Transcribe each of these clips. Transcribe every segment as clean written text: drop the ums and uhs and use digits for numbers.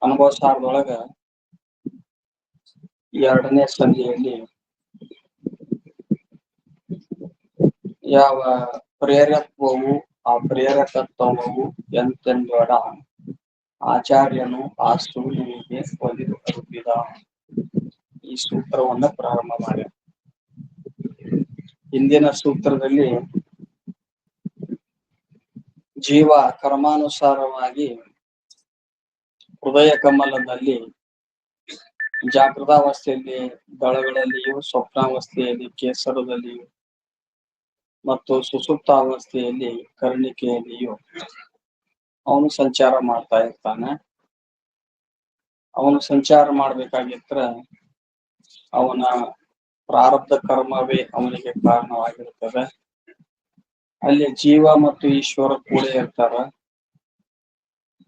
ಅನುಭವ ಸಾರದೊಳಗ 2ನೇ ಸಂಧಿಯಲ್ಲಿ ಯಾವ ಪ್ರೇರತ್ವವು ಆ ಪ್ರೇರಕತ್ವವು ಎಂತೆಂದೊಡ ಆಚಾರ್ಯನು ಆ ಸೂರ್ಯನಿಗೆ ಒಲಿದು ತಲುಪಿದ. ಈ ಸೂತ್ರವನ್ನ ಪ್ರಾರಂಭ ಮಾಡಿ ಹಿಂದಿನ ಸೂತ್ರದಲ್ಲಿ ಜೀವ ಕರ್ಮಾನುಸಾರವಾಗಿ ಹೃದಯ ಕಮಲದಲ್ಲಿ ಜಾಗೃತಾವಸ್ಥೆಯಲ್ಲಿ ದಳಗಳಲ್ಲಿಯೂ, ಸ್ವಪ್ನಾವಸ್ಥೆಯಲ್ಲಿ ಕೇಸರದಲ್ಲಿಯೂ ಮತ್ತು ಸುಸುಪ್ತಾವಸ್ಥೆಯಲ್ಲಿ ಕರ್ಣಿಕೆಯಲ್ಲಿಯೂ ಅವನು ಸಂಚಾರ ಮಾಡ್ತಾ ಇರ್ತಾನೆ. ಅವನು ಸಂಚಾರ ಮಾಡ್ಬೇಕಾಗಿತ್ರ ಅವನ ಪ್ರಾರಬ್ಧ ಕರ್ಮವೇ ಅವನಿಗೆ ಕಾರಣವಾಗಿರುತ್ತದೆ. ಅಲ್ಲಿ ಜೀವ ಮತ್ತು ಈಶ್ವರ ಕೂಡ ಇರ್ತಾರ.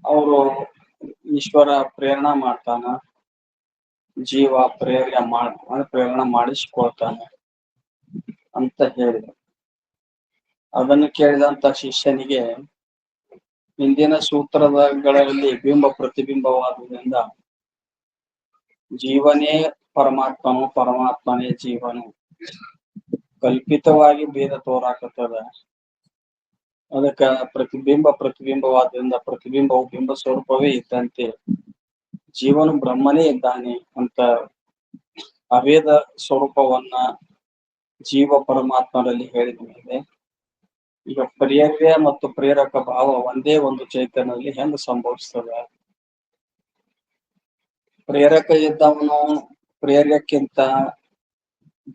ಅವರು ಈಶ್ವರ ಪ್ರೇರಣಾ ಮಾಡ್ತಾನ, ಜೀವ ಪ್ರೇರಣಾ ಮಾಡಿಸಿಕೊಳ್ತಾನೆ ಅಂತ ಹೇಳಿದ. ಅದನ್ನು ಕೇಳಿದಂತ ಶಿಷ್ಯನಿಗೆ ಹಿಂದಿನ ಸೂತ್ರಗಳಲ್ಲಿ ಬಿಂಬ ಪ್ರತಿಬಿಂಬವಾದುದರಿಂದ ಜೀವನೇ ಪರಮಾತ್ಮನು, ಪರಮಾತ್ಮನೇ ಜೀವನು ಕಲ್ಪಿತವಾಗಿ ಭೇದ ತೋರಾಕತ್ತದ. ಅದಕ್ಕ ಪ್ರತಿಬಿಂಬವಾದ್ರಿಂದ ಪ್ರತಿಬಿಂಬವು ಬಿಂಬ ಸ್ವರೂಪವೇ ಇದ್ದಂತೆ ಜೀವನು ಬ್ರಹ್ಮನೇ ಇದ್ದಾನೆ ಅಂತ ಅಭೇದ ಸ್ವರೂಪವನ್ನ ಜೀವ ಪರಮಾತ್ಮರಲ್ಲಿ ಹೇಳಿದ ಮೇಲೆ ಈಗ ಪ್ರೇರ್ಯ ಮತ್ತು ಪ್ರೇರಕ ಭಾವ ಒಂದೇ ಒಂದು ಚೈತನ್ಯದಲ್ಲಿ ಹೆಂಗ ಸಂಭವಿಸ್ತದ? ಪ್ರೇರಕ ಇದ್ದವನು ಪ್ರೇರ್ಯಕ್ಕಿಂತ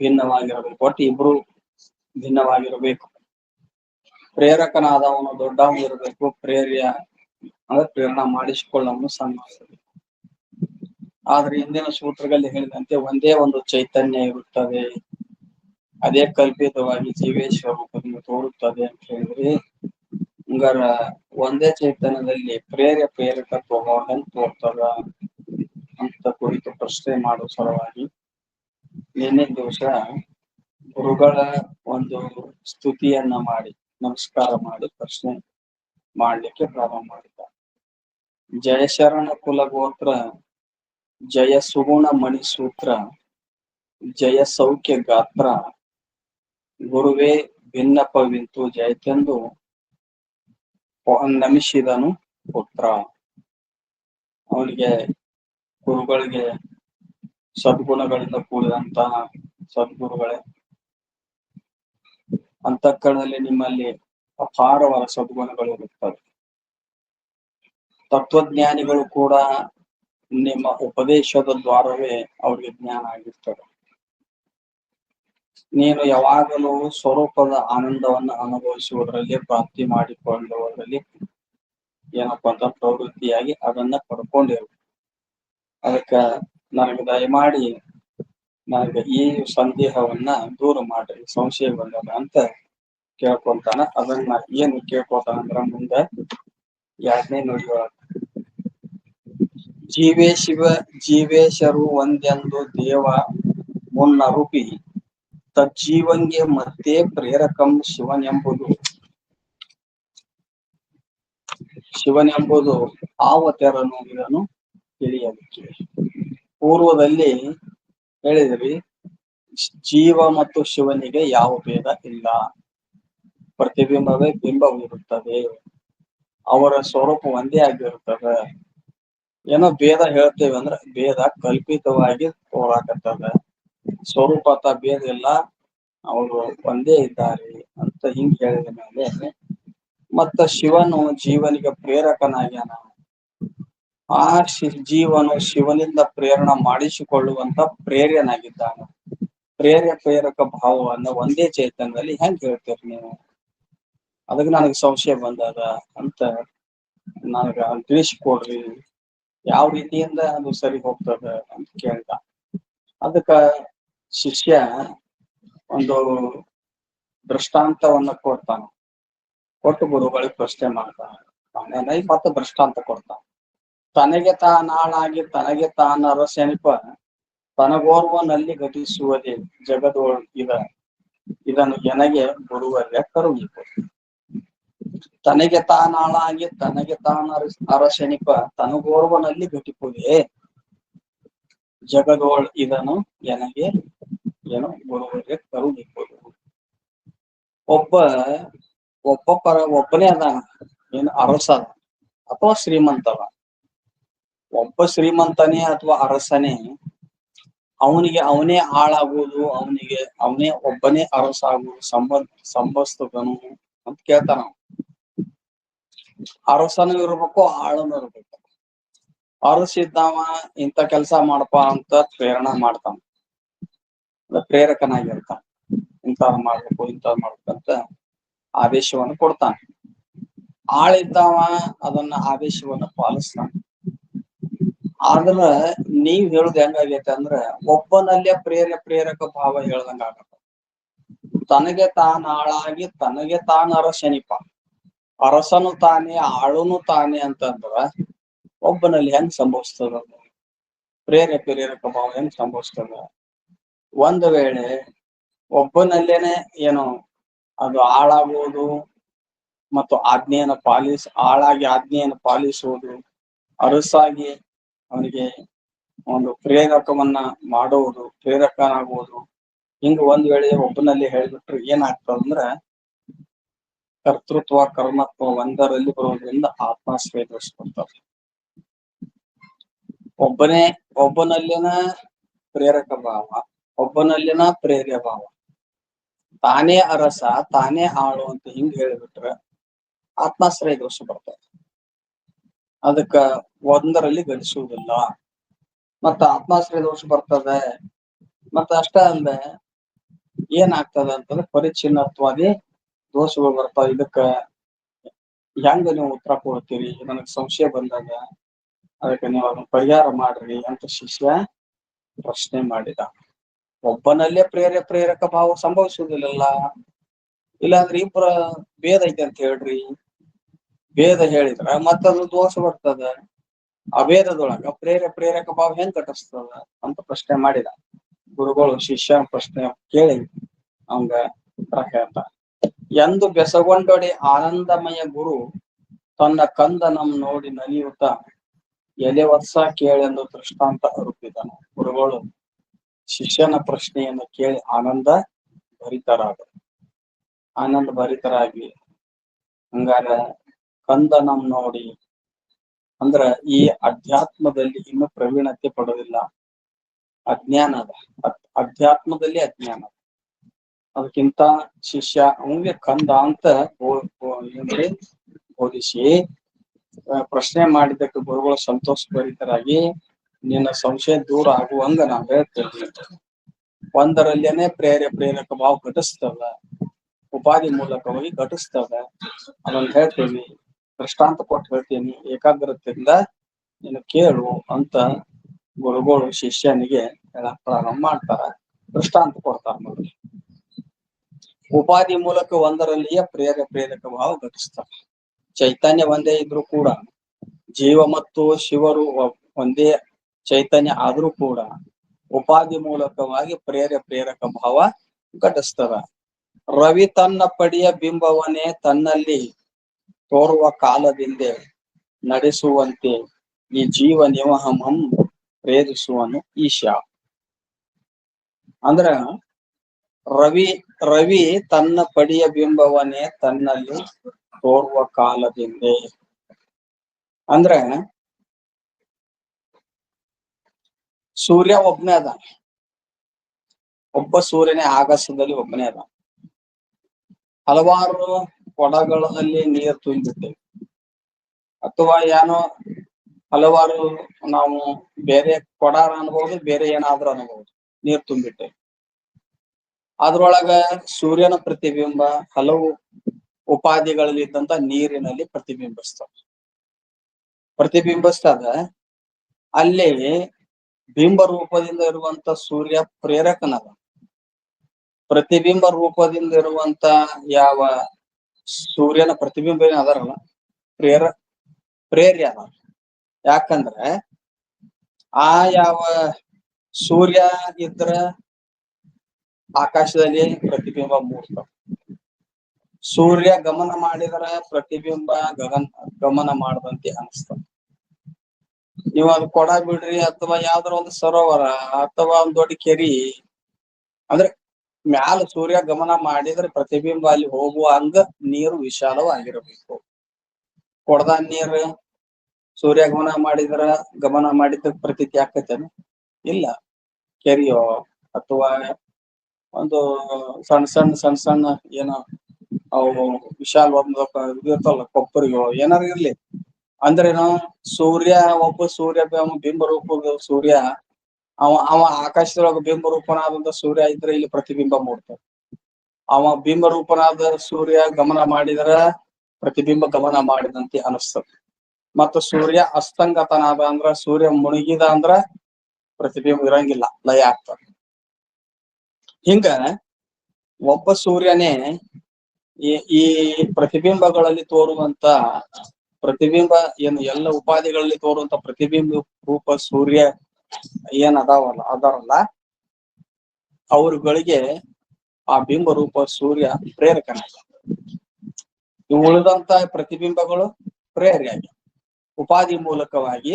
ಭಿನ್ನವಾಗಿರಬೇಕು. ಒಟ್ಟು ಇಬ್ರು ಭಿನ್ನವಾಗಿರಬೇಕು. ಪ್ರೇರಕನಾದವನು ದೊಡ್ಡವನು ಇರಬೇಕು, ಪ್ರೇರ್ಯ ಅಂದ್ರೆ ಪ್ರೇರಣಾ ಮಾಡಿಸಿಕೊಳ್ಳವನು ಸಣ್ಣ. ಆದ್ರೆ ಹಿಂದಿನ ಸೂತ್ರಗಳಲ್ಲಿ ಹೇಳಿದಂತೆ ಒಂದೇ ಒಂದು ಚೈತನ್ಯ ಇರುತ್ತದೆ, ಅದೇ ಕಲ್ಪಿತವಾಗಿ ಜೀವೇಶ್ವರ ರೂಪದಿಂದ ತೋರುತ್ತದೆ ಅಂತ ಹೇಳಿದ್ರಿ. ಹಂಗಾರ ಒಂದೇ ಚೈತನ್ಯದಲ್ಲಿ ಪ್ರೇರಕತ್ವ ಹೆಂಗ್ ತೋರ್ತದ ಅಂತ ಕುರಿತು ಪ್ರಶ್ನೆ ಮಾಡೋ ಸಲುವಾಗಿ ನಿನ್ನೆ ದಿವಸ ಗುರುಗಳ ಒಂದು ಸ್ತುತಿಯನ್ನ ಮಾಡಿ ನಮಸ್ಕಾರ ಮಾಡಿ ಪ್ರಶ್ನೆ ಮಾಡ್ಲಿಕ್ಕೆ ಪ್ರಾರಂಭ ಮಾಡಿದ. ಜಯಶರಣ ಕುಲಗೋತ್ರ, ಜಯ ಸುಗುಣ ಮಣಿಸೂತ್ರ, ಜಯ ಸೌಖ್ಯ ಗಾತ್ರ, ಗುರುವೇ ಭಿನ್ನಪವಿಂತು ಜಯತೆಂದು ನಮಿಸಿದನು ಪುತ್ರ. ಅವನಿಗೆ ಗುರುಗಳಿಗೆ ಸದ್ಗುಣಗಳಿಂದ ಕೂಡಿದಂತ ಸದ್ಗುರುಗಳೇ, ಅಂತಃಕರಣದಲ್ಲಿ ನಿಮ್ಮಲ್ಲಿ ಅಪಾರವಾದ ಸದ್ಗುಣಗಳು ಇರುತ್ತವೆ. ತತ್ವಜ್ಞಾನಿಗಳು ಕೂಡ ನಿಮ್ಮ ಉಪದೇಶದ ದ್ವಾರವೇ ಅವ್ರಿಗೆ ಜ್ಞಾನ ಆಗಿರ್ತದೆ. ನೀನು ಯಾವಾಗಲೂ ಸ್ವರೂಪದ ಆನಂದವನ್ನು ಅನುಭವಿಸುವುದರಲ್ಲಿ, ಪ್ರಾಪ್ತಿ ಮಾಡಿಕೊಳ್ಳುವುದರಲ್ಲಿ ಏನಪ್ಪಾ ಅಂತ ಪ್ರವೃತ್ತಿಯಾಗಿ ಅದನ್ನ ಪಡ್ಕೊಂಡಿರು. ಅದಕ್ಕ ನನಗೆ ದಯಮಾಡಿ ನನಗೆ ಈ ಸಂದೇಹವನ್ನ ದೂರ ಮಾಡ್ರಿ, ಸಂಶಯ ಬಂದದ ಅಂತ ಕೇಳ್ಕೊಂತಾನ. ಅದನ್ನ ಏನು ಕೇಳ್ಕೊತಾನ ಅಂದ್ರ ಮುಂದೆ 2ನೇ ನುಡಿಯೊಳಗ ಜೀವೇಶರು ಒಂದೆಂದು ದೇವ ಮುನ್ನರುಪಿ ತಜ್ಜೀವಂಗೆ ಮತ್ತೆ ಪ್ರೇರಕಂ ಶಿವನೆಂಬುದು ಆವತೆರನು ಇದನ್ನು ತಿಳಿಯಲಿಕ್ಕೆ. ಪೂರ್ವದಲ್ಲಿ ಹೇಳಿದ್ರಿ ಜೀವ ಮತ್ತು ಶಿವನಿಗೆ ಯಾವ ಭೇದ ಇಲ್ಲ, ಪ್ರತಿಬಿಂಬವೇ ಬಿಂಬವಿರುತ್ತದೆ, ಅವರ ಸ್ವರೂಪ ಒಂದೇ ಆಗಿರುತ್ತದೆ. ಏನೋ ಭೇದ ಹೇಳ್ತೇವೆ ಅಂದ್ರೆ ಭೇದ ಕಲ್ಪಿತವಾಗಿ ತೋರಾಕತ್ತದ, ಸ್ವರೂಪತ ಭೇದ ಇಲ್ಲ, ಅವರು ಒಂದೇ ಇದ್ದಾರೆ ಅಂತ ಹಿಂಗ್ ಹೇಳಿದ ಮೇಲೆ ಮತ್ತ ಶಿವನು ಜೀವನಿಗೆ ಪ್ರೇರಕನಾಗ್ಯಾನ. ಆ ಜೀವನು ಶಿವನಿಂದ ಪ್ರೇರಣಾ ಮಾಡಿಸಿಕೊಳ್ಳುವಂತ ಪ್ರೇರ್ಯನಾಗಿದ್ದಾನೆ. ಪ್ರೇರಕ ಭಾವವನ್ನು ಒಂದೇ ಚೈತನ್ಯದಲ್ಲಿ ಹೆಂಗ್ ಹೇಳ್ತೀರಿ ನೀವು? ಅದಕ್ಕೆ ನನಗೆ ಸಂಶಯ ಬಂದದ ಅಂತ ನನಗ ತಿಳಿಸಿಕೊಡ್ರಿ, ಯಾವ ರೀತಿಯಿಂದ ಅದು ಸರಿ ಹೋಗ್ತದ ಅಂತ ಕೇಳ್ದ. ಅದಕ್ಕ ಶಿಷ್ಯ ಒಂದು ದೃಷ್ಟಾಂತವನ್ನ ಕೊಡ್ತಾನ. ಕೊಟ್ಟು ಗುರುಗಳಿಗೆ ಪ್ರಶ್ನೆ ಮಾಡ್ತಾನೆ. ಮತ್ತೆ ದೃಷ್ಟಾಂತ ಕೊಡ್ತಾನ. ತನಗೆ ತಾನಾಳಾಗಿ ತನಗೆ ತಾನ ಅರಸೆನಿಪ ತನಗೋರ್ವನಲ್ಲಿ ಘಟಿಸುವುದೇ ಜಗದೊಳ್ ಇದನ್ನು ಎನಗೆ ಗುರುವರ್ಯ ಕರುಣಿತು. ತನಗೆ ತಾನಾಳಾಗಿ ತನಗೆ ಅರಶನಿಪ ತನಗೋರ್ವನಲ್ಲಿ ಘಟಿಪುದೆ ಜಗದೋಳ್ ಇದನ್ನು ನನಗೆ ಏನು ಗುರುವಿಗೆ ಕರುಣಿಪ್ಪುದು. ಒಬ್ಬ ಒಬ್ಬನೇ ಅದ, ಏನು ಅರಸ ಅಥವಾ ಶ್ರೀಮಂತ ಅದ. ಒಬ್ಬ ಶ್ರೀಮಂತನೇ ಅಥವಾ ಅರಸನೇ ಅವನಿಗೆ ಅವನೇ ಆಳಾಗುವುದು, ಅವನೇ ಒಬ್ಬನೇ ಅರಸ ಆಗುವುದು ಸಂಭವಿಸ್ತದನು ಅಂತ ಕೇಳ್ತಾನ. ಅರಸನೂ ಇರ್ಬೇಕು, ಆಳನು ಇರ್ಬೇಕು. ಅರಸಿದ್ದವ ಇಂಥ ಕೆಲಸ ಮಾಡಪ್ಪ ಅಂತ ಪ್ರೇರಣಾ ಮಾಡ್ತಾನ, ಪ್ರೇರಕನಾಗಿರ್ತಾನ. ಇಂಥವ್ ಮಾಡ್ಬೇಕು, ಇಂಥವ್ ಮಾಡ್ಬೇಕಂತ ಆದೇಶವನ್ನು ಕೊಡ್ತಾನೆ. ಆಳಿದ್ದವ ಅದನ್ನ ಆದೇಶವನ್ನ ಪಾಲಿಸ್ತಾನ. ಆದ್ರ ನೀವ್ ಹೇಳುದು ಹೆಂಗಾಗೈತೆ ಅಂದ್ರ ಒಬ್ಬನಲ್ಲೇ ಪ್ರೇರಕ ಭಾವ ಹೇಳ್ದಂಗ ಆಗತ್ತ. ತನಗೆ ತಾನ ಆಳಾಗಿ ತನಗೆ ತಾನ ಅರಸನಿಪ, ಅರಸನು ತಾನೇ ಆಳುನು ತಾನೇ ಅಂತಂದ್ರ ಒಬ್ಬನಲ್ಲಿ ಹೆಂಗ್ ಸಂಭವಿಸ್ತದ? ಪ್ರೇರಕ ಭಾವ ಹೆಂಗ್ ಸಂಭವಿಸ್ತದ? ಒಂದು ವೇಳೆ ಒಬ್ಬನಲ್ಲೇನೆ ಏನು ಅದು ಆಳಾಗುವುದು ಮತ್ತು ಆಳಾಗಿ ಆಜ್ಞೆಯನ್ನು ಪಾಲಿಸುವುದು, ಅರಸಾಗಿ ಅವನಿಗೆ ಒಂದು ಪ್ರೇರಕವನ್ನ ಮಾಡುವುದು, ಪ್ರೇರಕನಾಗುವುದು, ಹಿಂಗ ಒಂದ್ ವೇಳೆ ಒಬ್ಬನಲ್ಲಿ ಹೇಳಿಬಿಟ್ರೆ ಏನಾಗ್ತದಂದ್ರ ಕರ್ತೃತ್ವ ಕರ್ಮತ್ವ ಒಂದರಲ್ಲಿ ಬರುವುದರಿಂದ ಆತ್ಮಾಶ್ರಯ ದೋಷ ಬರ್ತದೆ. ಒಬ್ಬನಲ್ಲಿನ ಪ್ರೇರಕ ಭಾವ, ಒಬ್ಬನಲ್ಲಿನ ಪ್ರೇರ್ಯ ಭಾವ, ತಾನೇ ಅರಸ ತಾನೇ ಆಳು ಅಂತ ಹಿಂಗ್ ಹೇಳಿಬಿಟ್ರೆ ಆತ್ಮಾಶ್ರಯ ದೋಷ ಬರ್ತದೆ. ಅದಕ್ಕ ಒಂದರಲ್ಲಿ ಗಳಿಸುವುದಿಲ್ಲ. ಮತ್ತ ಆತ್ಮಾಶ್ರಯ ದೋಷ ಬರ್ತದೆ. ಮತ್ತ ಅಷ್ಟ ಅಲ್ಲದೆ ಏನಾಗ್ತದೆ ಅಂತಂದ್ರೆ ಪರಿಚ್ಛಿನ್ನತ್ವಾದಿ ದೋಷಗಳು ಬರ್ತಾವ. ಇದಕ್ಕ ಹೆಂಗ ನೀವು ಉತ್ತರ ಕೊಡ್ತೀರಿ? ನನಗ್ ಸಂಶಯ ಬಂದಾಗ ಅದಕ್ಕೆ ನೀವು ಅದನ್ನ ಪರಿಹಾರ ಮಾಡ್ರಿ ಅಂತ ಶಿಷ್ಯ ಪ್ರಶ್ನೆ ಮಾಡಿದ. ಒಬ್ಬನಲ್ಲೇ ಪ್ರೇರಕ ಭಾವ ಸಂಭವಿಸುವುದಿಲ್ಲ. ಇಲ್ಲಾಂದ್ರೆ ಇಬ್ಬರ ಭೇದ ಐತೆ ಅಂತ ಹೇಳ್ರಿ. ಭೇದ ಹೇಳಿದ್ರ ಮತ್ತದು ದೋಷ ಬರ್ತದ. ಅಭೇದದೊಳಗ ಪ್ರೇರಕ ಭಾವ ಹೆಂಗ್ ಘಟಿಸ್ತದ ಅಂತ ಪ್ರಶ್ನೆ ಮಾಡಿದ. ಗುರುಗಳು ಶಿಷ್ಯ ಪ್ರಶ್ನೆ ಕೇಳಿ ಅವಂಗ ಉತ್ತರ ಹೇಳ್ತಾರ. ಎಂದು ಬೆಸಗೊಂಡೊಡೆ ಆನಂದಮಯ ಗುರು ತನ್ನ ಕಂದನಂ ನೋಡಿ ನಲಿಯುತ್ತ ಎಲೆ ವರ್ಷ ಕೇಳೆಂದು ದೃಷ್ಟಾಂತ ರೂಪಿದನು. ಗುರುಗಳು ಶಿಷ್ಯನ ಪ್ರಶ್ನೆಯನ್ನು ಕೇಳಿ ಆನಂದ ಭರಿತರಾಗಿ ಹಂಗಾರ ಕಂದನಂ ನೋಡಿ ಅಂದ್ರ ಈ ಅಧ್ಯಾತ್ಮದಲ್ಲಿ ಇನ್ನೂ ಪ್ರವೀಣತೆ ಪಡೋದಿಲ್ಲ, ಅಜ್ಞಾನ ಅದ. ಅಧ್ಯಾತ್ಮದಲ್ಲಿ ಅಜ್ಞಾನ. ಅದಕ್ಕಿಂತ ಶಿಷ್ಯ ಅವನಿಗೆ ಕಂದ ಅಂತ ಬೋಧಿಸಿ ಪ್ರಶ್ನೆ ಮಾಡಿದ್ದಕ್ಕೆ ಗುರುಗಳು ಸಂತೋಷ ಭರಿತರಾಗಿ ನಿನ್ನ ಸಂಶಯ ದೂರ ಆಗುವಂಗ ನಾವ್ ಹೇಳ್ತೇವೆ. ಒಂದರಲ್ಲೇನೆ ಪ್ರೇರಕ ಭಾವ ಘಟಿಸ್ತದ, ಉಪಾಧಿ ಮೂಲಕವಾಗಿ ಘಟಿಸ್ತದ. ಅದನ್ನ ಹೇಳ್ತೇವಿ, ದೃಷ್ಟಾಂತ ಕೊಟ್ಟು ಹೇಳ್ತೀನಿ, ಏಕಾಗ್ರತೆಯಿಂದ ನೀನು ಕೇಳು ಅಂತ ಗುರುಗಳು ಶಿಷ್ಯನಿಗೆ ಹೇಳಕ್ ಪ್ರಾರಂಭ ಮಾಡ್ತಾರ. ದೃಷ್ಟಾಂತ ಕೊಡ್ತಾರ. ನೋಡಿ, ಉಪಾಧಿ ಮೂಲಕ ಒಂದರಲ್ಲಿಯೇ ಪ್ರೇರಕ ಭಾವ ಘಟಿಸ್ತಾರ. ಚೈತನ್ಯ ಒಂದೇ ಇದ್ರೂ ಕೂಡ, ಜೀವ ಮತ್ತು ಶಿವರು ಒಂದೇ ಚೈತನ್ಯ ಆದ್ರೂ ಕೂಡ ಉಪಾಧಿ ಮೂಲಕವಾಗಿ ಪ್ರೇರಕ ಭಾವ ಘಟಿಸ್ತದ. ರವಿ ತನ್ನ ಪಡಿಯ ಬಿಂಬವನ್ನೇ ತನ್ನಲ್ಲಿ ತೋರುವ ಕಾಲದಿಂದೆ ನಡೆಸುವಂತೆ ಈ ಜೀವ ನಿವಹಮಂ ಪ್ರೇರಿಸುವನು ಈಶಾ. ಅಂದ್ರ ರವಿ ತನ್ನ ಪಡಿಯ ಬಿಂಬವನ್ನೇ ತನ್ನಲ್ಲಿ ತೋರುವ ಕಾಲದಿಂದೆ ಅಂದ್ರೆ ಸೂರ್ಯ ಒಬ್ಬನೇ ಅದ. ಒಬ್ಬ ಸೂರ್ಯನೇ ಆಕಾಶದಲ್ಲಿ ಒಬ್ಬನೇ ಅದ. ಹಲವಾರು ಕೊಡಗಳಲ್ಲಿ ನೀರು ತುಂಬಿಟ್ಟೇವೆ, ಅಥವಾ ಏನೋ ಹಲವಾರು ನಾವು ಬೇರೆ ಕೊಡಾರ ಅನ್ಬಹುದು, ಬೇರೆ ಏನಾದ್ರೂ ಅನ್ಬಹುದು, ನೀರು ತುಂಬಿಟ್ಟೇವೆ. ಅದ್ರೊಳಗ ಸೂರ್ಯನ ಪ್ರತಿಬಿಂಬ ಹಲವು ಉಪಾಧಿಗಳಲ್ಲಿ ಇದ್ದಂತ ನೀರಿನಲ್ಲಿ ಪ್ರತಿಬಿಂಬಿಸ್ತದ. ಅಲ್ಲಿ ಬಿಂಬ ರೂಪದಿಂದ ಇರುವಂತ ಸೂರ್ಯ ಪ್ರೇರಕನದ. ಪ್ರತಿಬಿಂಬ ರೂಪದಿಂದ ಇರುವಂತ ಯಾವ ಸೂರ್ಯನ ಪ್ರತಿಬಿಂಬ ಏನ್ ಅದಾರಲ್ಲ ಪ್ರೇರ್ಯ ಅದ. ಯಾಕಂದ್ರೆ ಆ ಯಾವ ಸೂರ್ಯ ಇದ್ರ ಆಕಾಶದಲ್ಲಿ ಪ್ರತಿಬಿಂಬ ಮೂಡ್ತಾವ. ಸೂರ್ಯ ಗಮನ ಮಾಡಿದ್ರ ಪ್ರತಿಬಿಂಬ ಗಮನ ಮಾಡದಂತೆ ಅನಿಸ್ತದೆ. ನೀವು ಅದು ಕೊಡ ಬಿಡ್ರಿ ಅಥವಾ ಯಾವ್ದಾರ ಒಂದು ಸರೋವರ ಅಥವಾ ಒಂದ್ ದೊಡ್ಡ ಕೆರಿ, ಅಂದ್ರೆ ಮ್ಯಾಲ ಸೂರ್ಯ ಗಮನ ಮಾಡಿದ್ರೆ ಪ್ರತಿಬಿಂಬ ಅಲ್ಲಿ ಹೋಗುವ ಹಂಗ ನೀರು ವಿಶಾಲವಾಗಿರಬೇಕು. ಕೊಡದ ನೀರು ಸೂರ್ಯ ಗಮನ ಮಾಡಿದ ಪ್ರತೀತಿ ಆಕತೇನು? ಇಲ್ಲ. ಕೆರಿಯೋ ಅಥವಾ ಒಂದು ಸಣ್ಣ ಏನೋ ಅವು ವಿಶಾಲ ಇರ್ತಲ್ಲ ಕೊಪ್ಪರಿಗೋ ಏನಾರು ಇರ್ಲಿ, ಅಂದ್ರೇನು ಒಬ್ಬ ಸೂರ್ಯ ಬಿಂಬ ರೂಪದ ಸೂರ್ಯ ಅವ ಆಕಾಶದೊಳಗ ಬಿಂಬ ರೂಪನಾದಂತ ಸೂರ್ಯ ಇದ್ರೆ ಇಲ್ಲಿ ಪ್ರತಿಬಿಂಬ ಮೂಡ್ತಾನೆ. ಅವ ಬಿಂಬ ರೂಪನಾದ ಸೂರ್ಯ ಗಮನ ಮಾಡಿದ್ರ ಪ್ರತಿಬಿಂಬ ಗಮನ ಮಾಡಿದಂತೆ ಅನಿಸ್ತದೆ. ಮತ್ತು ಸೂರ್ಯ ಅಸ್ತಂಗತನಾದ ಅಂದ್ರ ಸೂರ್ಯ ಮುಳುಗಿದ ಅಂದ್ರ ಪ್ರತಿಬಿಂಬ ಇರಂಗಿಲ್ಲ, ಲಯ ಆಗ್ತದೆ. ಹಿಂಗ ಒಬ್ಬ ಸೂರ್ಯನೇ ಈ ಪ್ರತಿಬಿಂಬಗಳಲ್ಲಿ ತೋರುವಂತ ಪ್ರತಿಬಿಂಬ ಏನು ಎಲ್ಲ ಉಪಾಧಿಗಳಲ್ಲಿ ತೋರುವಂತ ಪ್ರತಿಬಿಂಬ ರೂಪ ಸೂರ್ಯ ಏನ್ ಅದಾರಲ್ಲ ಅವರುಗಳಿಗೆ ಆ ಬಿಂಬ ರೂಪ ಸೂರ್ಯ ಪ್ರೇರಕನಾಗ. ಉಳಿದಂತ ಪ್ರತಿಬಿಂಬಗಳು ಪ್ರೇರ್ಯಾಗಿ ಉಪಾಧಿ ಮೂಲಕವಾಗಿ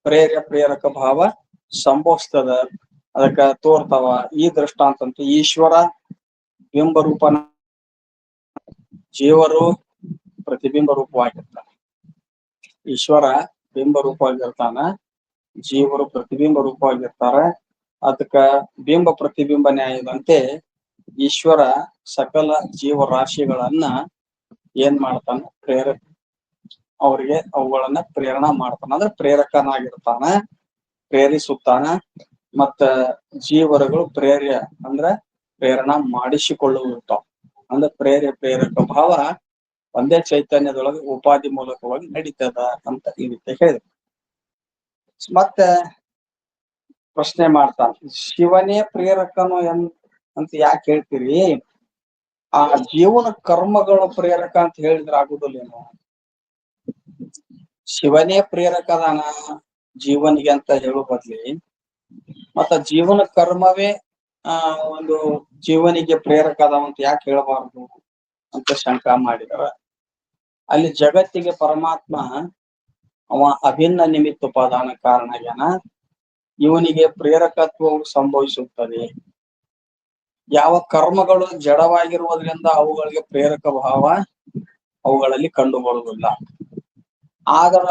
ಪ್ರೇರಕ ಭಾವ ಸಂಭವಿಸ್ತದ, ಅದಕ್ಕ ತೋರ್ತಾವ. ಈ ದೃಷ್ಟಾಂತ ಈಶ್ವರ ಬಿಂಬ ರೂಪನ, ಜೀವರು ಪ್ರತಿಬಿಂಬ ರೂಪವಾಗಿರ್ತಾನೆ. ಈಶ್ವರ ಬಿಂಬ ರೂಪವಾಗಿರ್ತಾನ, ಜೀವರು ಪ್ರತಿಬಿಂಬ ರೂಪವಾಗಿರ್ತಾರ. ಅದಕ್ಕ ಬಿಂಬ ಪ್ರತಿಬಿಂಬ ನ್ಯಾಯದಂತೆ ಈಶ್ವರ ಸಕಲ ಜೀವರಾಶಿಗಳನ್ನ ಏನ್ ಮಾಡ್ತಾನ? ಅವರಿಗೆ ಅವುಗಳನ್ನ ಪ್ರೇರಣಾ ಮಾಡ್ತಾನ, ಅಂದ್ರೆ ಪ್ರೇರಕನಾಗಿರ್ತಾನ, ಪ್ರೇರಿಸುತ್ತಾನ. ಮತ್ತ ಜೀವರುಗಳು ಅಂದ್ರೆ ಪ್ರೇರಣಾ ಮಾಡಿಸಿಕೊಳ್ಳುತ್ತಾವ. ಅಂದ್ರೆ ಪ್ರೇರಕ ಭಾವ ಒಂದೇ ಚೈತನ್ಯದೊಳಗೆ ಉಪಾಧಿ ಮೂಲಕವಾಗಿ ನಡೀತದ ಅಂತ ಈ ರೀತಿ ಹೇಳಿದ್ರು. ಮತ್ತೆ ಪ್ರಶ್ನೆ ಮಾಡ್ತಾನೆ, ಶಿವನೇ ಪ್ರೇರಕನು ಅಂತ ಯಾಕೆ ಹೇಳ್ತೀರಿ? ಆ ಜೀವನ ಕರ್ಮಗಳ ಪ್ರೇರಕ ಅಂತ ಹೇಳಿದ್ರೆ ಆಗುದಿಲ್ಲೇನು? ಶಿವನೇ ಪ್ರೇರಕದಾನ ಜೀವನಿಗೆ ಅಂತ ಹೇಳೋ ಬದ್ಲಿ ಮತ್ತ ಜೀವನ ಕರ್ಮವೇ ಒಂದು ಜೀವನಿಗೆ ಪ್ರೇರಕ ಅದಾವಂತ ಯಾಕೆ ಹೇಳಬಾರ್ದು ಅಂತ ಶಂಕ ಮಾಡಿದಾರ. ಅಲ್ಲಿ ಜಗತ್ತಿಗೆ ಪರಮಾತ್ಮ ಅವ ಅಭಿನ್ನ ನಿಮಿತ್ತ ಉಪಾದಾನ ಕಾರಣಗ್ಯಾನ, ಇವನಿಗೆ ಪ್ರೇರಕತ್ವವು ಸಂಭವಿಸುತ್ತದೆ. ಯಾವ ಕರ್ಮಗಳು ಜಡವಾಗಿರುವುದರಿಂದ ಅವುಗಳಿಗೆ ಪ್ರೇರಕ ಭಾವ ಅವುಗಳಲ್ಲಿ ಕಂಡು ಬರುವುದಿಲ್ಲ. ಆದ್ರ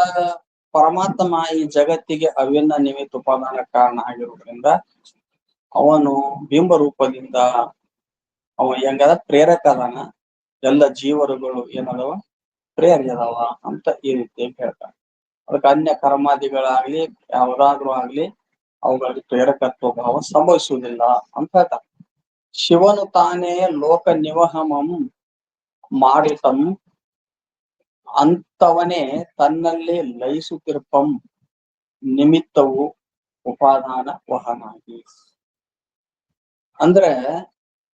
ಪರಮಾತ್ಮ ಈ ಜಗತ್ತಿಗೆ ಅಭಿನ್ನ ನಿಮಿತ್ತ ಉಪಾದಾನ ಕಾರಣ ಆಗಿರುವುದರಿಂದ ಅವನು ಬಿಂಬ ರೂಪದಿಂದ ಅವ ಹೆಂಗದ ಪ್ರೇರಕ ಅದಾನ. ಎಲ್ಲ ಜೀವರುಗಳು ಏನದವ ಪ್ರೇರ್ಯದವ ಅಂತ ಈ ರೀತಿ ಹೇಳ್ತಾನೆ. ಅದಕ್ಕೆ ಅನ್ಯ ಕರ್ಮಾದಿಗಳಾಗ್ಲಿ ಯಾವ್ದಾದ್ರು ಆಗ್ಲಿ ಅವುಗಳಿಗೆ ಪ್ರೇರಕತ್ವ ಭಾವ ಸಂಭವಿಸುವುದಿಲ್ಲ ಅಂತ ಹೇಳ್ತಾನೆ. ಶಿವನು ತಾನೇ ಲೋಕ ನಿವಹಮಂ ಮಾಡಿತಂ ಅಂತವನೇ ತನ್ನಲ್ಲಿ ಲಯಿಸುತ್ತಿರ್ಪಂ ನಿಮಿತ್ತವು ಉಪಾದಾನ ವಹನಾಗಿ. ಅಂದ್ರೆ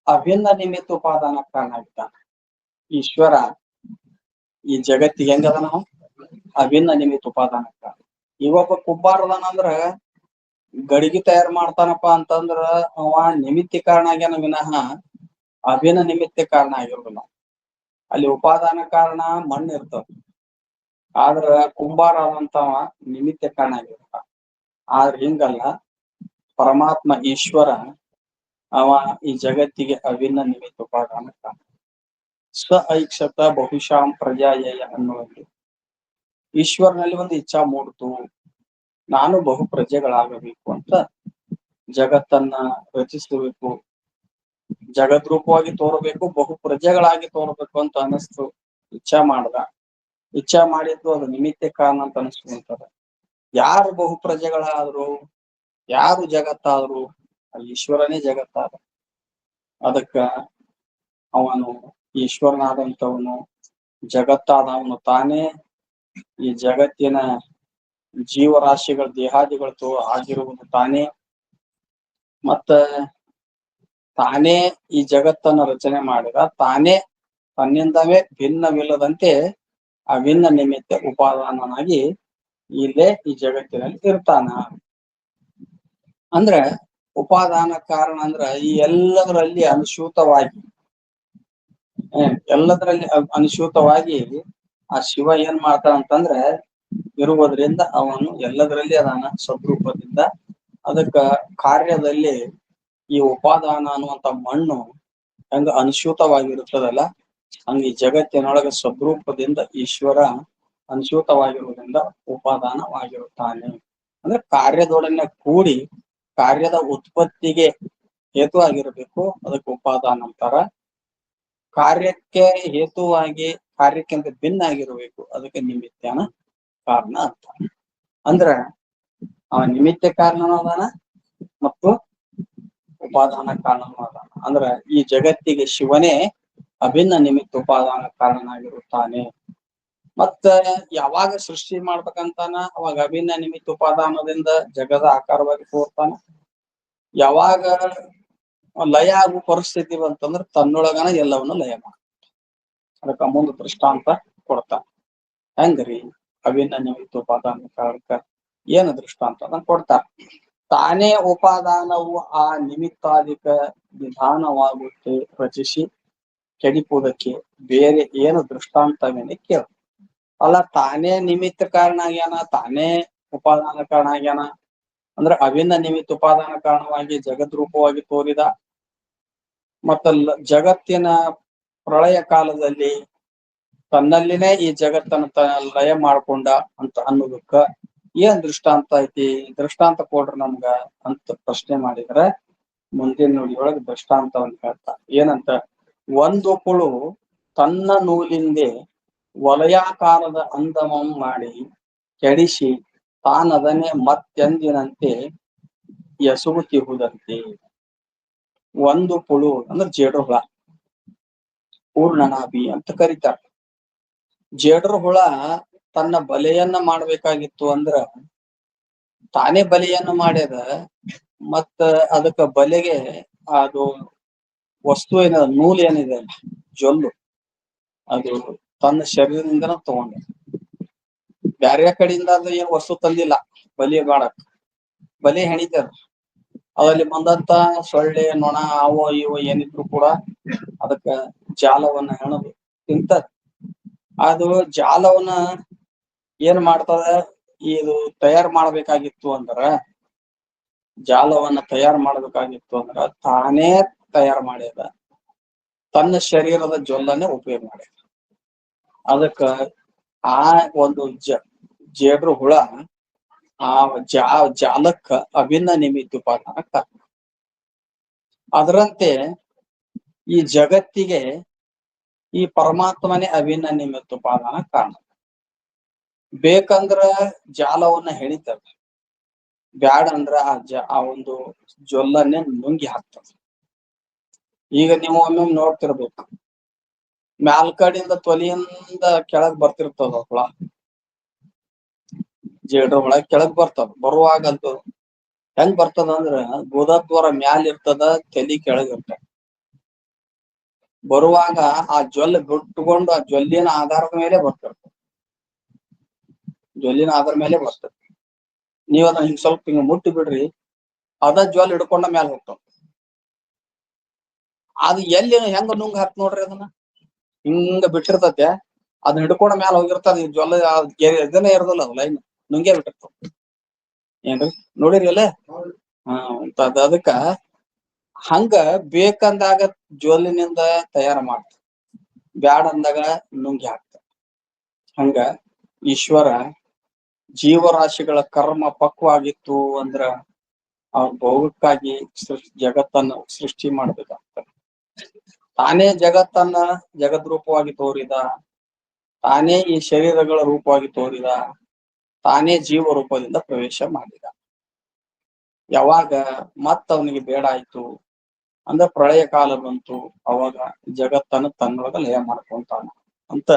ಅಭಿನ್ನ ನಿಮಿತ್ತ ಉಪಾದಾನ ಕಾರಣ ಆಗಿದ್ದಾನೆ ಈಶ್ವರ. ಈ ಜಗತ್ತಿಗೆ ಹೆಂಗದ ನಾವು ಅಭಿನ್ನ ನಿಮಿತ್ತ ಉಪಾದಾನ ಕಾರಣ. ಇವೊಬ್ಬ ಕುಬ್ಬಾರದಾನ ಅಂದ್ರ ಗಡಿಗೆ ತಯಾರು ಮಾಡ್ತಾನಪ್ಪ ಅಂತಂದ್ರ ಅವ ನಿಮಿತ್ತಿ ಕಾರಣ ಆಗ್ಯಾನ ವಿನಃ ಅಭಿನ್ನ ನಿಮಿತ್ತ ಕಾರಣ ಆಗಿರೋದಿಲ್ಲ. ಅಲ್ಲಿ ಉಪಾದಾನ ಕಾರಣ ಮಣ್ಣು ಇರ್ತದ, ಆದ್ರ ಕುಂಬಾರ ಆದಂತವ ನಿಮಿತ್ತ ಕಾರಣ ಆಗಿರ್ತ. ಆದ್ರೆ ಹಿಂಗಲ್ಲ, ಪರಮಾತ್ಮ ಈಶ್ವರ ಅವ ಈ ಜಗತ್ತಿಗೆ ಅಭಿನ್ನ ನಿಮಿತ್ತ ಉಪಾದಾನ ಕಾರಣ. ಸ ಐಕ್ಷತ ಬಹುಶಾಂ ಪ್ರಜಾಯೇಯ ಅನ್ನುವಂತೆ ಈಶ್ವರನಲ್ಲಿ ಒಂದು ಇಚ್ಛಾ ಮೂಡ್ತು, ನಾನು ಬಹು ಪ್ರಜೆಗಳಾಗಬೇಕು ಅಂತ, ಜಗತ್ತನ್ನ ರಚಿಸಬೇಕು, ಜಗದ್ರೂಪವಾಗಿ ತೋರಬೇಕು, ಬಹು ಪ್ರಜೆಗಳಾಗಿ ತೋರಬೇಕು ಅಂತ ಅನಿಸ್ತು. ಇಚ್ಛಾ ಮಾಡಿದ್ದು ಅದು ನಿಮಿತ್ತ ಕಾರಣ ಅಂತ ಅನಿಸ್ಕೊಂತಾರೆ. ಯಾರು ಬಹು ಪ್ರಜೆಗಳಾದ್ರು, ಯಾರು ಜಗತ್ತಾದ್ರು, ಈಶ್ವರನೇ ಜಗತ್ತಾದ. ಅದಕ್ಕ ಅವನು ಈಶ್ವರನಾದಂಥವನು, ಜಗತ್ತಾದವನು ತಾನೇ ಈ ಜಗತ್ತಿನ ಜೀವರಾಶಿಗಳ ದೇಹಾದಿಗಳು ಆಗಿರುವುದು ತಾನೇ. ಮತ್ತ ತಾನೇ ಈ ಜಗತ್ತನ್ನ ರಚನೆ ಮಾಡಿದ, ತಾನೇ ತನ್ನಿಂದವೇ ಭಿನ್ನವಿಲ್ಲದಂತೆ ಅಭಿನ್ನ ನಿಮಿತ್ತ ಉಪಾದಾನನಾಗಿ ಇಲ್ಲೇ ಈ ಜಗತ್ತಿನಲ್ಲಿ ಇರ್ತಾನ. ಅಂದ್ರೆ ಉಪಾದಾನ ಕಾರಣ ಅಂದ್ರ ಈ ಎಲ್ಲದರಲ್ಲಿ ಅನುಸೂತವಾಗಿ ಎಲ್ಲದರಲ್ಲಿ ಅನುಸ್ಯೂತವಾಗಿ ಆ ಶಿವ ಏನ್ ಮಾಡ್ತಾನ ಅಂತಂದ್ರೆ ಇರುವುದರಿಂದ ಅವನು ಎಲ್ಲದರಲ್ಲಿ ಅದಾನ ಸದ್ರೂಪದಿಂದ. ಅದಕ್ಕ ಕಾರ್ಯದಲ್ಲಿ ಈ ಉಪಾದಾನ ಅನ್ನುವಂತ ಮಣ್ಣು ಹೆಂಗ ಅನುಸ್ಯೂತವಾಗಿರುತ್ತದಲ್ಲ, ಹಂಗ ಈ ಜಗತ್ತಿನೊಳಗ ಸದ್ರೂಪದಿಂದ ಈಶ್ವರ ಅನುಸ್ಯೂತವಾಗಿರುವುದರಿಂದ ಉಪಾದಾನವಾಗಿರುತ್ತಾನೆ. ಅಂದ್ರೆ ಕಾರ್ಯದೊಡನೆ ಕೂಡಿ ಕಾರ್ಯದ ಉತ್ಪತ್ತಿಗೆ ಹೇತು ಆಗಿರಬೇಕು, ಅದಕ್ಕೆ ಉಪಾದಾನ ಅಂತಾರ. ಕಾರ್ಯಕ್ಕೆ ಹೇತುವಾಗಿ ಕಾರ್ಯಕ್ಕಿಂತ ಭಿನ್ನ ಆಗಿರಬೇಕು, ಅದಕ್ಕೆ ನಿಮಿತ್ತನ ಕಾರಣ ಅಂತ. ಅಂದ್ರ ಅವ ನಿಮಿತ್ತ ಕಾರಣನೂ ಅದಾನ ಮತ್ತು ಉಪಾದಾನ ಕಾರಣನೂ ಅದಾನ. ಅಂದ್ರ ಈ ಜಗತ್ತಿಗೆ ಶಿವನೇ ಅಭಿನ್ನ ನಿಮಿತ್ತ ಉಪಾದಾನ ಕಾರಣನಾಗಿರುತ್ತಾನೆ. ಮತ್ತ ಯಾವಾಗ ಸೃಷ್ಟಿ ಮಾಡ್ಬೇಕಂತಾನ ಅವಾಗ ಅಭಿನ್ನ ನಿಮಿತ್ತ ಉಪಾದಾನದಿಂದ ಜಗದ ಆಕಾರವಾಗಿ ತೋರ್ತಾನ. ಯಾವಾಗ ಲಯ ಆಗುವ ಪರಿಸ್ಥಿತಿ ಬಂತಂದ್ರ ತನ್ನೊಳಗನ ಎಲ್ಲವನ್ನ ಲಯ ಮಾಡ. ಅದಕ್ಕ ಮುಂದೆ ದೃಷ್ಟಾಂತ ಕೊಡ್ತಾನ. ಹೆಂಗ್ರಿ ಅಭಿನ್ನ ನಿಮಿತ್ತ ಉಪಾದಾನ ಕಾರಕ ಏನು ದೃಷ್ಟಾಂತ ಅದನ್ನ ಕೊಡ್ತಾರ. ತಾನೇ ಉಪಾದಾನವು ಆ ನಿಮಿತ್ತಾಧಿಕ ವಿಧಾನವಾಗುತ್ತೆ ರಚಿಸಿ ಕೆಡಿಪುವುದಕ್ಕೆ ಬೇರೆ ಏನು ದೃಷ್ಟಾಂತವೇನೆ ಕೇಳ. ಅಲ್ಲ, ತಾನೇ ನಿಮಿತ್ತ ಕಾರಣ ಆಗ್ಯಾನ, ತಾನೇ ಉಪಾದಾನ ಕಾರಣ ಆಗ್ಯಾನ ಅಂದ್ರೆ ಅಭಿನ್ನ ನಿಮಿತ್ತ ಉಪಾದಾನ ಕಾರಣವಾಗಿ ಜಗದ್ರೂಪವಾಗಿ ತೋರಿದ. ಮತ್ತ ಜಗತ್ತಿನ ಪ್ರಳಯ ಕಾಲದಲ್ಲಿ ತನ್ನಲ್ಲಿನೇ ಈ ಜಗತ್ತನ್ನ ಲಯ ಮಾಡ್ಕೊಂಡ ಅಂತ ಅನ್ನೋದಕ್ಕ ಏನ್ ದೃಷ್ಟಾಂತ ಐತಿ, ದೃಷ್ಟಾಂತ ಕೊಡ್ರಿ ನಮ್ಗ ಅಂತ ಪ್ರಶ್ನೆ ಮಾಡಿದ್ರೆ ಮುಂದಿನ ನುಡಿಯೊಳಗ ದೃಷ್ಟಾಂತವನ್ನ ಹೇಳ್ತಾ ಏನಂತ, ಒಂದು ಹುಳು ತನ್ನ ನೂಲಿಂದೆ ವಲಯಾಕಾರದ ಅಂದಮಂ ಮಾಡಿ ಕೆಡಿಸಿ ತಾನದನ್ನೇ ಮತ್ತೆಂದಿನಂತೆ ಎಸುಗುತ್ತಿಹುದಂತೆ. ಒಂದು ಹುಳು ಅಂದ್ರೆ ಜೇಡ್ರ ಹುಳ, ಪೂರ್ಣನಾಭಿ ಅಂತ ಕರೀತಾರ. ಜೇಡ್ರ ಹುಳ ತನ್ನ ಬಲೆಯನ್ನ ಮಾಡ್ಬೇಕಾಗಿತ್ತು ಅಂದ್ರ ತಾನೇ ಬಲೆಯನ್ನು ಮಾಡ್ಯದ, ಮತ್ತ ಅದಕ್ಕ ಬಲೆಗೆ ಅದು ವಸ್ತು ಏನಿದೆ, ನೂಲ್ ಏನಿದೆ ಜೊಲ್ಲು, ಅದು ತನ್ನ ಶರೀರದಿಂದನ ತಗೊಂಡ. ಬ್ಯಾರೆ ಕಡೆಯಿಂದ ಅದು ಏನ್ ವಸ್ತು ತಂದಿಲ್ಲ ಬಲಿ ಮಾಡಕ್. ಬಲಿ ಹೆಣಿತದ, ಅದ್ರಲ್ಲಿ ಬಂದಂತ ಸೊಳ್ಳೆ ನೊಣ ಅವು ಇವು ಏನಿದ್ರು ಕೂಡ ಅದಕ್ಕ ಜಾಲವನ್ನ ಹೆಣದು ತಿಂತದ. ಅದು ಜಾಲವನ್ನ ಏನ್ ಮಾಡ್ತದ, ಇದು ತಯಾರು ಮಾಡ್ಬೇಕಾಗಿತ್ತು ಅಂದ್ರ, ಜಾಲವನ್ನ ತಯಾರು ಮಾಡ್ಬೇಕಾಗಿತ್ತು ಅಂದ್ರ ತಾನೇ ತಯಾರು ಮಾಡ್ಯದ, ತನ್ನ ಶರೀರದ ಜೊಲ್ಲನ್ನೇ ಉಪಯೋಗ ಮಾಡ್ಯದ. ಅದಕ್ಕ ಆ ಒಂದು ಜೇಡ್ರ ಹುಳ ಆ ಜಾಲಕ್ಕ ಅಭಿನ್ನ ನಿಮಿತ್ತ ಉಪಾದಾನ ಕಾರಣ. ಅದರಂತೆ ಈ ಜಗತ್ತಿಗೆ ಈ ಪರಮಾತ್ಮನೇ ಅಭಿನ್ನ ನಿಮಿತ್ತ ಉಪಾದಾನ ಕಾರಣ. ಬೇಕಂದ್ರ ಜಾಲವನ್ನ ಹೆಣಿತದ, ಬ್ಯಾಡ ಅಂದ್ರ ಆ ಒಂದು ಜೊಲ್ಲನ್ನೇ ನುಂಗಿ ಹಾಕ್ತದ. ಈಗ ನೀವು ಒಮ್ಮೆ ನೋಡ್ತಿರ್ಬೇಕು, ಮ್ಯಾಲ್ಕಡಿಂದ ತೊಲಿಯಿಂದ ಕೆಳಗ್ ಬರ್ತಿರ್ತದ ಹುಳ, ಜೇಡ್ರ ಹುಳ ಕೆಳಗ್ ಬರ್ತದ. ಬರುವಾಗ ಅದು ಹೆಂಗ್ ಬರ್ತದ ಅಂದ್ರ ಗೋದದ್ವಾರ ಮ್ಯಾಲ ಇರ್ತದ, ತಲಿ ಕೆಳಗ್ ಇರ್ತದ. ಬರುವಾಗ ಆ ಜೊಲ್ಲ ಬಿಟ್ಟುಕೊಂಡು ಆ ಜೊಲ್ಲಿನ ಆಧಾರದ ಮೇಲೆ ಬರ್ತಿರ್ತದೆ, ಜೊಲ್ಲಿನ ಆಧಾರ ಮೇಲೆ ಬರ್ತದೆ. ನೀವ್ ಅದನ್ನ ಹಿಂಗ್ ಸ್ವಲ್ಪ ಹಿಂಗ ಮುಟ್ಟಿ ಬಿಡ್ರಿ, ಅದ ಜ್ವಲ್ ಹಿಡ್ಕೊಂಡ ಮ್ಯಾಲ ಹೋಗ್ತಾವ. ಅದು ಎಲ್ಲಿ ಹೆಂಗ ನುಂಗ್ ಹಾಕ್ ನೋಡ್ರಿ, ಅದನ್ನ ಹಿಂಗ ಬಿಟ್ಟಿರ್ತತೆ, ಅದನ್ನ ಹಿಡ್ಕೊಂಡ ಮ್ಯಾಲ ಹೋಗಿರ್ತದ. ಈ ಜ್ವಲ್ಲ ಇದನ್ನೇ ಇರೋದಿಲ್ಲ, ಅದು ಲೈನ್ ನುಂಗೇ ಬಿಟ್ಟಿರ್ತಾವ. ಏನ್ರಿ ನೋಡಿರಿ ಅಲ್ಲ? ಅದಕ್ಕ ಹಂಗ ಬೇಕಂದಾಗ ಜ್ವಲಿನಿಂದ ತಯಾರ ಮಾಡ್ತ, ಬ್ಯಾಡ ಅಂದಾಗ ನುಂಗಿ ಹಾಕ್ತ. ಹಂಗ ಈಶ್ವರ ಜೀವರಾಶಿಗಳ ಕರ್ಮ ಪಕ್ವಾಗಿತ್ತು ಅಂದ್ರ ಅವ್ರ ಭೋಗಕ್ಕಾಗಿ ಜಗತ್ತನ್ನು ಸೃಷ್ಟಿ ಮಾಡ್ಬೇಕಾಗ್ತದೆ. ತಾನೇ ಜಗತ್ತನ್ನ ಜಗದ್ರೂಪವಾಗಿ ತೋರಿದ, ತಾನೇ ಈ ಶರೀರಗಳ ರೂಪವಾಗಿ ತೋರಿದ, ತಾನೇ ಜೀವ ರೂಪದಿಂದ ಪ್ರವೇಶ ಮಾಡಿದ. ಯಾವಾಗ ಮತ್ತ ಅವನಿಗೆ ಬೇಡ ಆಯ್ತು ಅಂದ್ರೆ ಪ್ರಳಯ ಕಾಲ ಬಂತು, ಅವಾಗ ಜಗತ್ತನ್ನು ತನ್ನೊಳಗ ಲಯ ಮಾಡ್ಕೊಂತಾನ ಅಂತ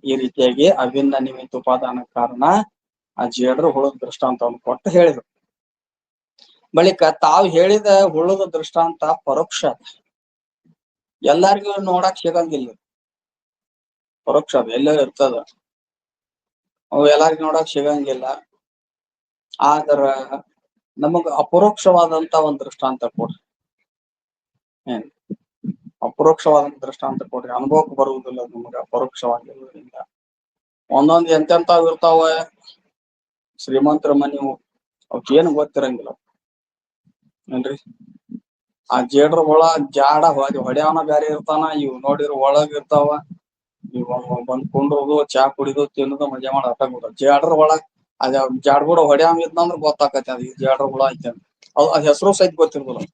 ಈ ರೀತಿಯಾಗಿ ಅಭಿನ್ನ ನಿಮಿತ್ತ ಉಪಾದಾನ ಕಾರಣ ಆ ಜೇಡ್ರ ಹುಳದ ದೃಷ್ಟಾಂತವನ್ನು ಕೊಟ್ಟು ಹೇಳಿದ್ರು. ಬಳಿಕ ತಾವು ಹೇಳಿದ ಹುಳದ ದೃಷ್ಟಾಂತ ಪರೋಕ್ಷ, ಎಲ್ಲಾರ್ಗೂ ನೋಡಕ್ ಸಿಗಂಗಿಲ್ಲ. ಪರೋಕ್ಷ ಎಲ್ಲೋ ಇರ್ತದ, ಅವು ಎಲ್ಲಾರ್ಗೂ ನೋಡಕ್ ಸಿಗಂಗಿಲ್ಲ. ಆದ್ರ ನಮಗ ಅಪರೋಕ್ಷವಾದಂತ ಒಂದ್ ದೃಷ್ಟಾಂತ ಕೊಡ್ರಿ. ಅಪರೋಕ್ಷವಾದ ದೃಷ್ಟಾಂತ ಕೊಡ್ರಿ, ಅನುಭವಕ್ಕೆ ಬರುವುದಿಲ್ಲ ನಿಮ್ಗೆ ಅಪರೋಕ್ಷವಾಗಿರುವುದರಿಂದ. ಒಂದೊಂದ್ ಎಂತೆಂತಾವ್ ಇರ್ತಾವ, ಶ್ರೀಮಂತರ ಮನೆವು, ಅವಕ್ಕೇನು ಗೊತ್ತಿರಂಗಿಲ್ಲ ಏನ್ರಿ. ಆ ಜೇಡ್ರ ಒಳ ಜಾಡ ಹೊಡ್ಯಾವನ ಬ್ಯಾರೆ ಇರ್ತಾನ, ಇವ್ ನೋಡಿದ್ರ ಒಳಗ್ ಇರ್ತಾವ. ಇವ್ ಬಂದ್ ಕುಂಡ್ರುದು, ಚಾ ಕುಡಿದು, ತಿನ್ನುದು, ಮಜಾ ಮಾಡಿ ಆಟ ಜಾಡ್ರ ಒಳಗ್ ಅದ ಜಾಡ್ಗೂಡ ಹೊಡ್ಯಾವ ಇದ್ನಂದ್ರ ಗೊತ್ತಾಕತಿ ಅದ ಜಾಡ್ರ ಹುಳ ಐತಿ ಅಂತ. ಅದ್ ಹೆಸರು ಸಹಿತ ಗೊತ್ತಿರ್ಬೋದು ನೋಡ್ರಿ.